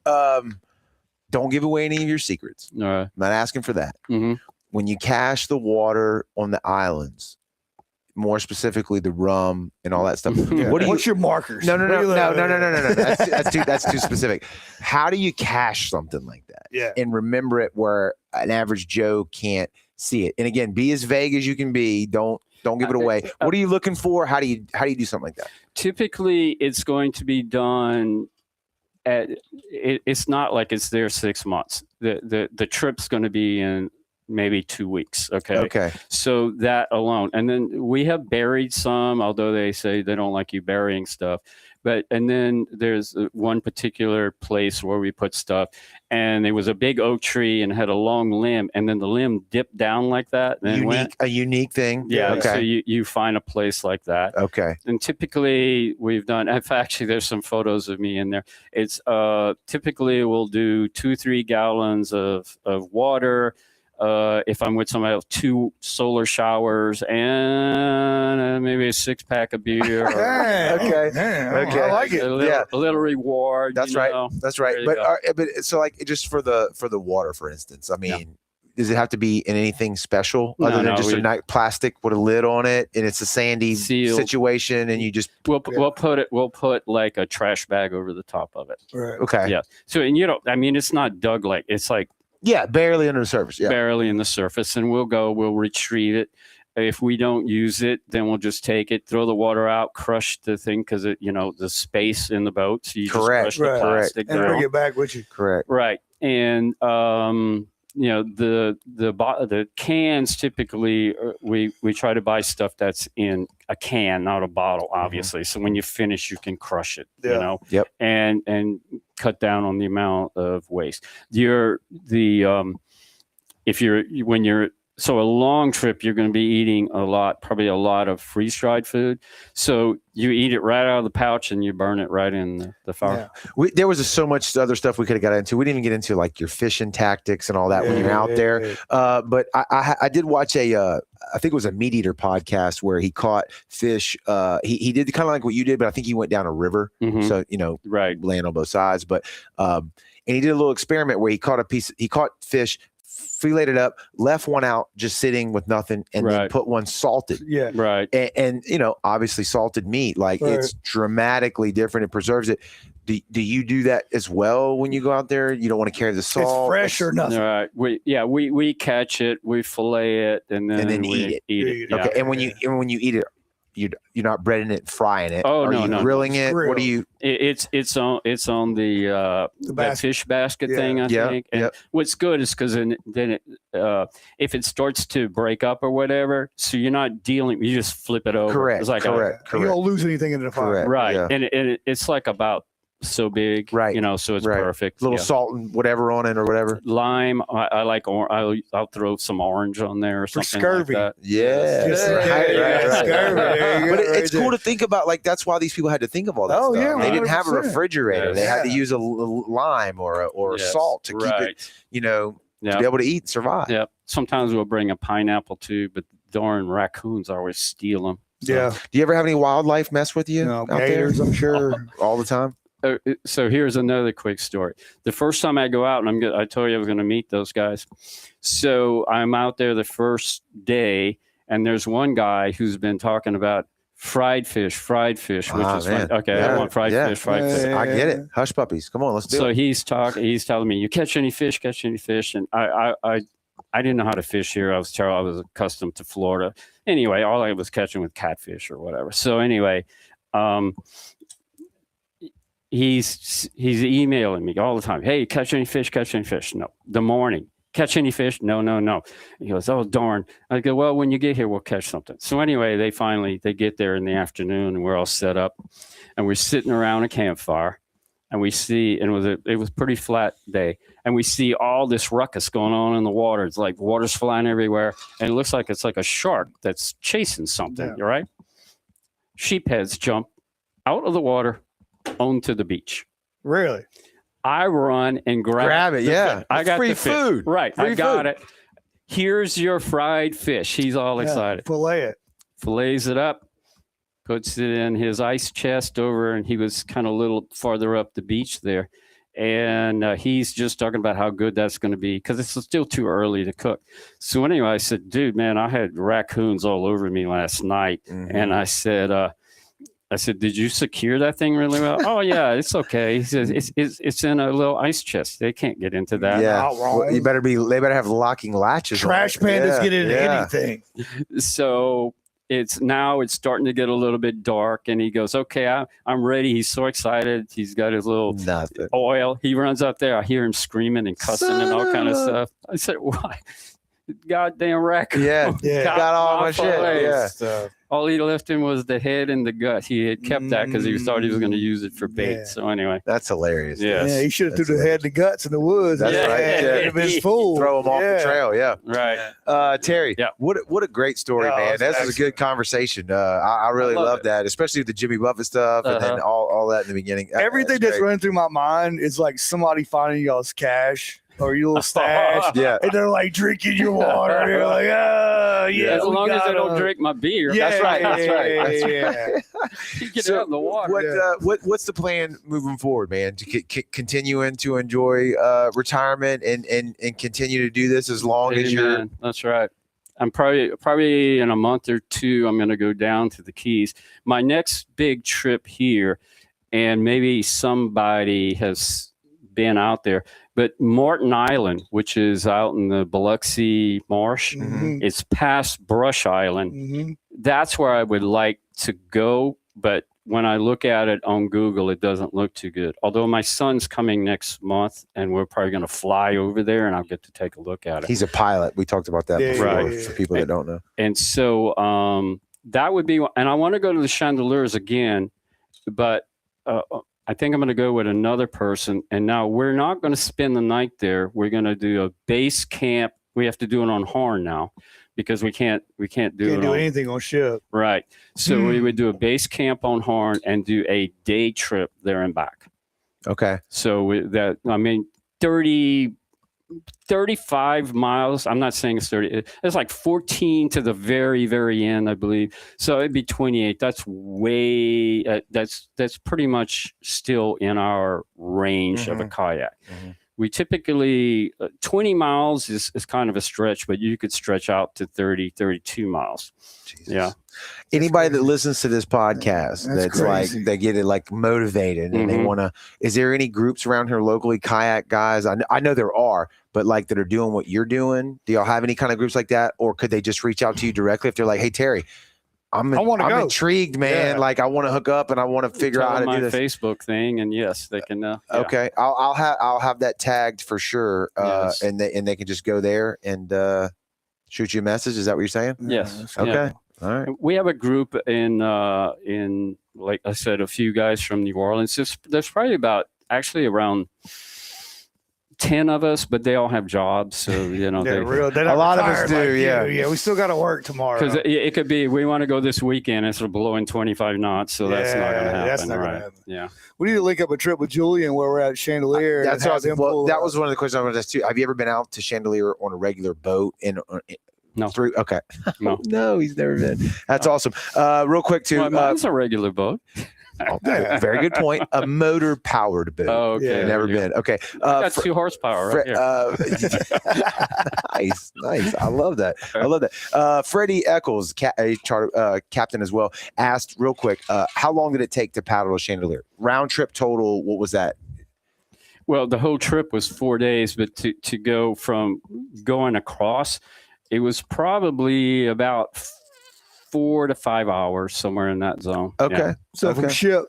Don't give away any of your secrets. I'm not asking for that. Mm-hmm. When you cache the water on the islands, more specifically the rum and all that stuff. What's your markers? No. That's too specific. How do you cache something like that? Yeah. And remember it where an average Joe can't see it. And again, be as vague as you can be. Don't give it away. What are you looking for? How do you do something like that? Typically, it's going to be done. It's not like it's there 6 months. The trip's going to be in maybe 2 weeks. Okay. So that alone. And then we have buried some, although they say they don't like you burying stuff. And then there's one particular place where we put stuff, and there was a big oak tree and had a long limb, and then the limb dipped down like that. And a unique thing. Yeah. Okay. So you find a place like that. Okay. And typically we've done, in fact, actually there's some photos of me in there. It's typically we'll do 2-3 gallons of water. If I'm with somebody else, 2 solar showers and maybe a 6-pack of beer. Okay. I like it. A little reward. That's right. That's right. But so like just for the water, for instance, I mean, does it have to be in anything special other than just a plastic with a lid on it and it's a sandy situation and you just we'll put like a trash bag over the top of it. Right. Okay. Yeah. So and it's not dug like it's like. Yeah, barely under the surface. Yeah. Barely in the surface. And we'll retrieve it. If we don't use it, then we'll just take it, throw the water out, crush the thing because the space in the boat. So you just crush the plastic and bring it back with you. Correct. Right. And the cans typically we try to buy stuff that's in a can, not a bottle, obviously. So when you finish, you can crush it. Yep. And cut down on the amount of waste. When you're So a long trip, you're going to be eating probably a lot of freeze-dried food. So you eat it right out of the pouch and you burn it right in the fire. Yeah. There was so much other stuff we could have got into. We didn't even get into like your fishing tactics and all that when you're out there. But I did watch I think it was a Meat Eater podcast where he caught fish. He did kind of like what you did, but I think he went down a river. Mhm. So, Right. land on both sides. But and he did a little experiment where he caught fish, filleted it up, left one out just sitting with nothing, and then Right. put one salted. Yeah. Right. And obviously salted meat, like Right. it's dramatically different. It preserves it. Do you do that as well when you go out there? You don't want to carry the salt. It's fresh or nothing. All right. We catch it, we fillet it, and then eat it. Okay. Yeah. And when you eat it, you're not breading it, frying it. Oh, Are no, you no, no. grilling it? Grilled. What do you? It's on the that basket. fish basket Yeah. thing, I Yeah, think. And yeah. what's good is because then it if it starts to break up or whatever, so you're not dealing, you just flip it over. Correct. It's like Correct. You don't lose anything in the fire. Correct. right, Yeah. and it's like about so big, Right. so it's Right. perfect. Little Yeah. salt and whatever on it or whatever. Lime. I like I'll throw some orange on there or For something scurvy. like that. Yeah. Just in Right, case. right. Scurvy. There you But go, it's right cool there. to think about. Like that's why these people had to think of all that Oh, stuff. yeah, They didn't have a 100%. refrigerator. They had to Yeah. use a lime or Yes, salt to keep right. it, to Yeah. be able to eat and survive. Yeah. Sometimes we'll bring a pineapple too, but darn raccoons always steal them. Yeah. Do you ever have any wildlife mess with you out Gators, I'm sure. there all the time? So here's another quick story. The first time I go out, and I told you I was going to meet those guys. So I'm out there the first day, and there's one guy who's been talking about fried fish, which Ah, is man. fun. Okay, Yeah. I want fried Yeah. fish, fried Yeah, fish. yeah, I get it. Hush puppies. Come on, let's do So it. he's telling me, you catch any fish, and I didn't know how to fish here. I was accustomed to Florida. Anyway, all I was catching was catfish or whatever. So anyway, he's emailing me all the time. Hey, catch any fish? No. The morning, catch any fish? No. He goes, oh, darn. I go, well, when you get here, we'll catch something. So anyway, they get there in the afternoon and we're all set up and we're sitting around a campfire and we see, and it was a pretty flat day. And we see all this ruckus going on in the water. It's like water's flying everywhere. And it looks like it's like a shark that's chasing something, right? Sheepheads jump out of the water onto the beach. Really? I run and grab it. the Yeah. fish. I got free the fish. food. Right. Free I got food. it. Here's your fried fish. He's all excited. Fillet it. Fillets it up, puts it in his ice chest over, and he was kind of a little farther up the beach there. And he's just talking about how good that's going to be because it's still too early to cook. So anyway, I said, dude, man, I had raccoons all over me last night. Mm-hmm. And I said, did you secure that thing really well? Oh, yeah, it's okay. He says, it's in a little ice chest. They can't get into that. Yeah. Not wrong. Well, they better have locking latches. on Trash it. pandas Yeah, get into yeah. anything. So it's starting to get a little bit dark. And he goes, okay, I'm ready. He's so excited. He's got his little Nothing. oil. He runs up there. I hear him screaming and cussing and all kind of stuff. I said, why? Goddamn raccoon. Yeah. Got all my shit. fillets. Yeah. So, All he left him was the head and the gut. He had kept that because he thought he was going to use it for bait. Yeah. So anyway, That's hilarious. Yes. yeah, he should have That's threw the head and the guts in the woods. That's Yeah. right. Yeah, Yeah. it'd have been full. Throw them off the trail. Yeah. right. Terry, Yeah. what a great story, Yeah, man. it's This is a excellent. good conversation. I really I love love it. that, especially the Jimmy Buffett stuff and then Uh-huh. all that in the beginning. Everything that's running through my mind is like somebody finding y'all's cash or your little stash. Yeah. And they're like drinking your water. And you're like, oh, yeah. As we long as they don't gotta-" drink my beer. Yeah, That's right. That's right. That's right. yeah. You get So out in the water. What's the plan moving forward, man? To continuing to enjoy retirement and continue to do this as long as you're. Amen. That's right. I'm probably in a month or two, I'm going to go down to the Keys. My next big trip here, and maybe somebody has been out there, but Martin Island, which is out in the Biloxi Marsh, Mhm. it's past Brush Island. Mhm. That's where I would like to go, but when I look at it on Google, it doesn't look too good. Although my son's coming next month, and we're probably going to fly over there, and I'll get to take a look at it. He's a pilot. We talked about that Yeah, before Right. for people that don't know. And so that would be, and I want to go to the Chandeliers again, but I think I'm going to go with another person. And now we're not going to spend the night there. We're going to do a base camp we have to do it on horn now because we can't do Can't it do on, anything on ship. right. So we would do a base camp on horn and do a day trip there and back. Okay. So 35 miles. I'm not saying it's 30. It's like 14 to the very, very end, I believe. So it'd be 28. That's way, that's pretty much still in our range of a kayak. We typically, 20 miles is kind of a stretch, but you could stretch out to 30, 32 miles. Jesus. Yeah. Anybody that listens to this podcast that's crazy. like, they get it like motivated and they want to, is there any groups around here locally, kayak guys? I know there are, but like that are doing what you're doing. Do y'all have any kind of groups like that? Or could they just reach out to you directly if they're like, hey, Terry, I'm go. intrigued, man. Yeah. Like I want to hook up and I want to figure out how to my do this. Facebook thing, and yes, they can. Yeah. Okay. I'll have that tagged for sure. Yes. And they can just go there and shoot you a message. Is that what you're saying? Yes. Okay. Yeah. All right. We have a group in like I said, a few guys from New Orleans. There's probably around 10 of us, but they all have jobs, so They're a lot of us retired do, like yeah. you. Yeah, we still got to work tomorrow. because it could be we want to go this weekend. It's blowing 25 knots, so that's not going to happen. that's not gonna right? happen. Yeah. We need to link up a trip with Julian where we're at Chandelier. and That's have what them well, pull that up. was one of the questions I wanted to ask too. Have you ever been out to Chandelier on a regular boat? No. Okay. No. No, he's never been. That's awesome. Real quick too. Well, mine's a regular boat. Very good point. A motor powered boat. Oh, okay. Yeah. Never been. Okay. I got 2 horsepower right here. Nice. I love that. Freddie Eccles, a charter captain as well, asked real quick, how long did it take to paddle to Chandelier? Round trip total, what was that? Well, the whole trip was 4 days, but to go from going across, it was probably about 4 to 5 hours, somewhere in that zone. Okay. Yeah. So from ship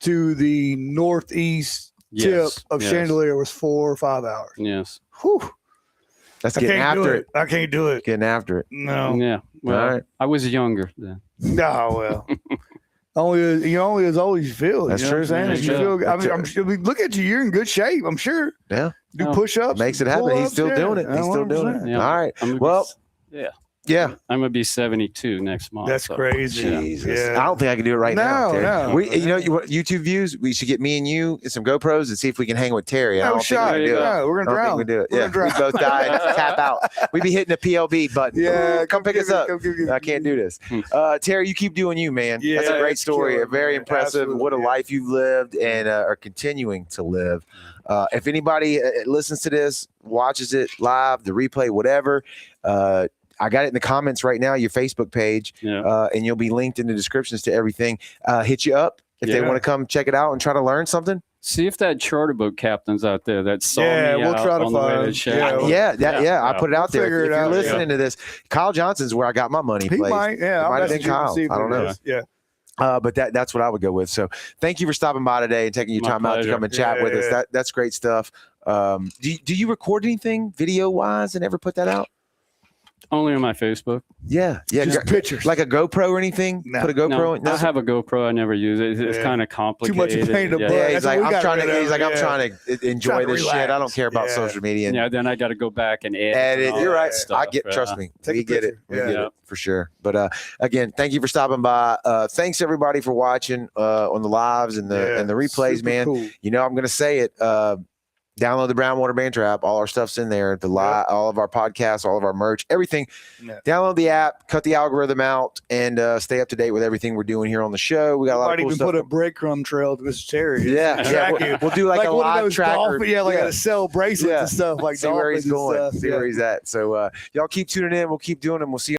to the northeast tip of Chandelier was 4 or 5 hours. Yes. Whew. That's I getting can't do after it. it. I can't do it. Getting after it. No. Yeah. Well, All right. I was younger then. No, well. only as old as you feel. That's you know true, what I'm man. saying? You feel, I mean, look at you. You're in good shape, I'm sure. Yeah. Do Oh, push-ups. Makes it happen. He's still doing it. He's still doing it. Yeah. All right. I'm gonna Well, yeah. yeah. I'm gonna be 72 next month. That's so, crazy. yeah. Jesus. Yeah. I don't think I can do it right now. No, Terry. no. You want YouTube views? We should get me and you and some GoPros and see if we can hang with Terry. I No don't shot. think we can do it. No, we're I gonna don't drown. think we do it. We're Yeah, gonna we drown. both die and tap out. We'd be hitting the PLB button. Yeah, come pick us up. Come I can't do this. Terry, you keep doing you, man. Yeah, That's a great it's story. killer, Very man. impressive. Absolutely, What a yeah. life you've lived and are continuing to live. If anybody listens to this, watches it live, the replay, whatever, I got it in the comments right now, your Facebook page, and you'll be linked in the descriptions to everything. Hit you up if they want to come check it out and try to learn something. See if that charter boat captain's out there that saw me we'll out try to on the way to find. Shell. I put it out there. figure If it you're out, listening to this, Kyle Johnson's where I got my money He placed. might. Yeah, It I'll might have message been him and Kyle. see if I don't it know. is. Yeah. But that's what I would go with. So thank you for stopping by today and taking your My time out to pleasure. come and chat with us. Yeah. That's great stuff. Do you record anything video wise and ever put that out? Only on my Facebook. Yeah. Just pictures. Like a GoPro or anything? No. Put a GoPro No, in? I have a GoPro. I never use it. It's Yeah. kind of complicated. Too much pain in the yeah. butt. Yeah, he's That's like, what we I'm got trying to. rid of, He's like, I'm yeah. trying to enjoy Trying to this shit. I don't relax. care about Yeah. social media. And Yeah, then I got to go back and edit. edit. and all You're that right. stuff, I get. Trust me. Take We a get it. picture. We Yeah. get it for sure. But again, thank you for stopping by. Thanks everybody for watching on the lives and the replays, super man. cool. You know, I'm gonna say it. Download the Brownwater Banter app. All our stuff's in there. All of our podcasts, all of our merch, everything. Yeah. Download the app, cut the algorithm out, and stay up to date with everything we're doing here on the show. We got a lot Might of cool even stuff. put a breadcrumb trail to Mr. Terry. Yeah, Track you. we'll do like a one of live those tracker. dolphin- like to sell bracelets Yeah. and stuff like See where he's dolphins and going. stuff. See Yeah. where he's at. So y'all keep tuning in. We'll keep doing them. We'll see you.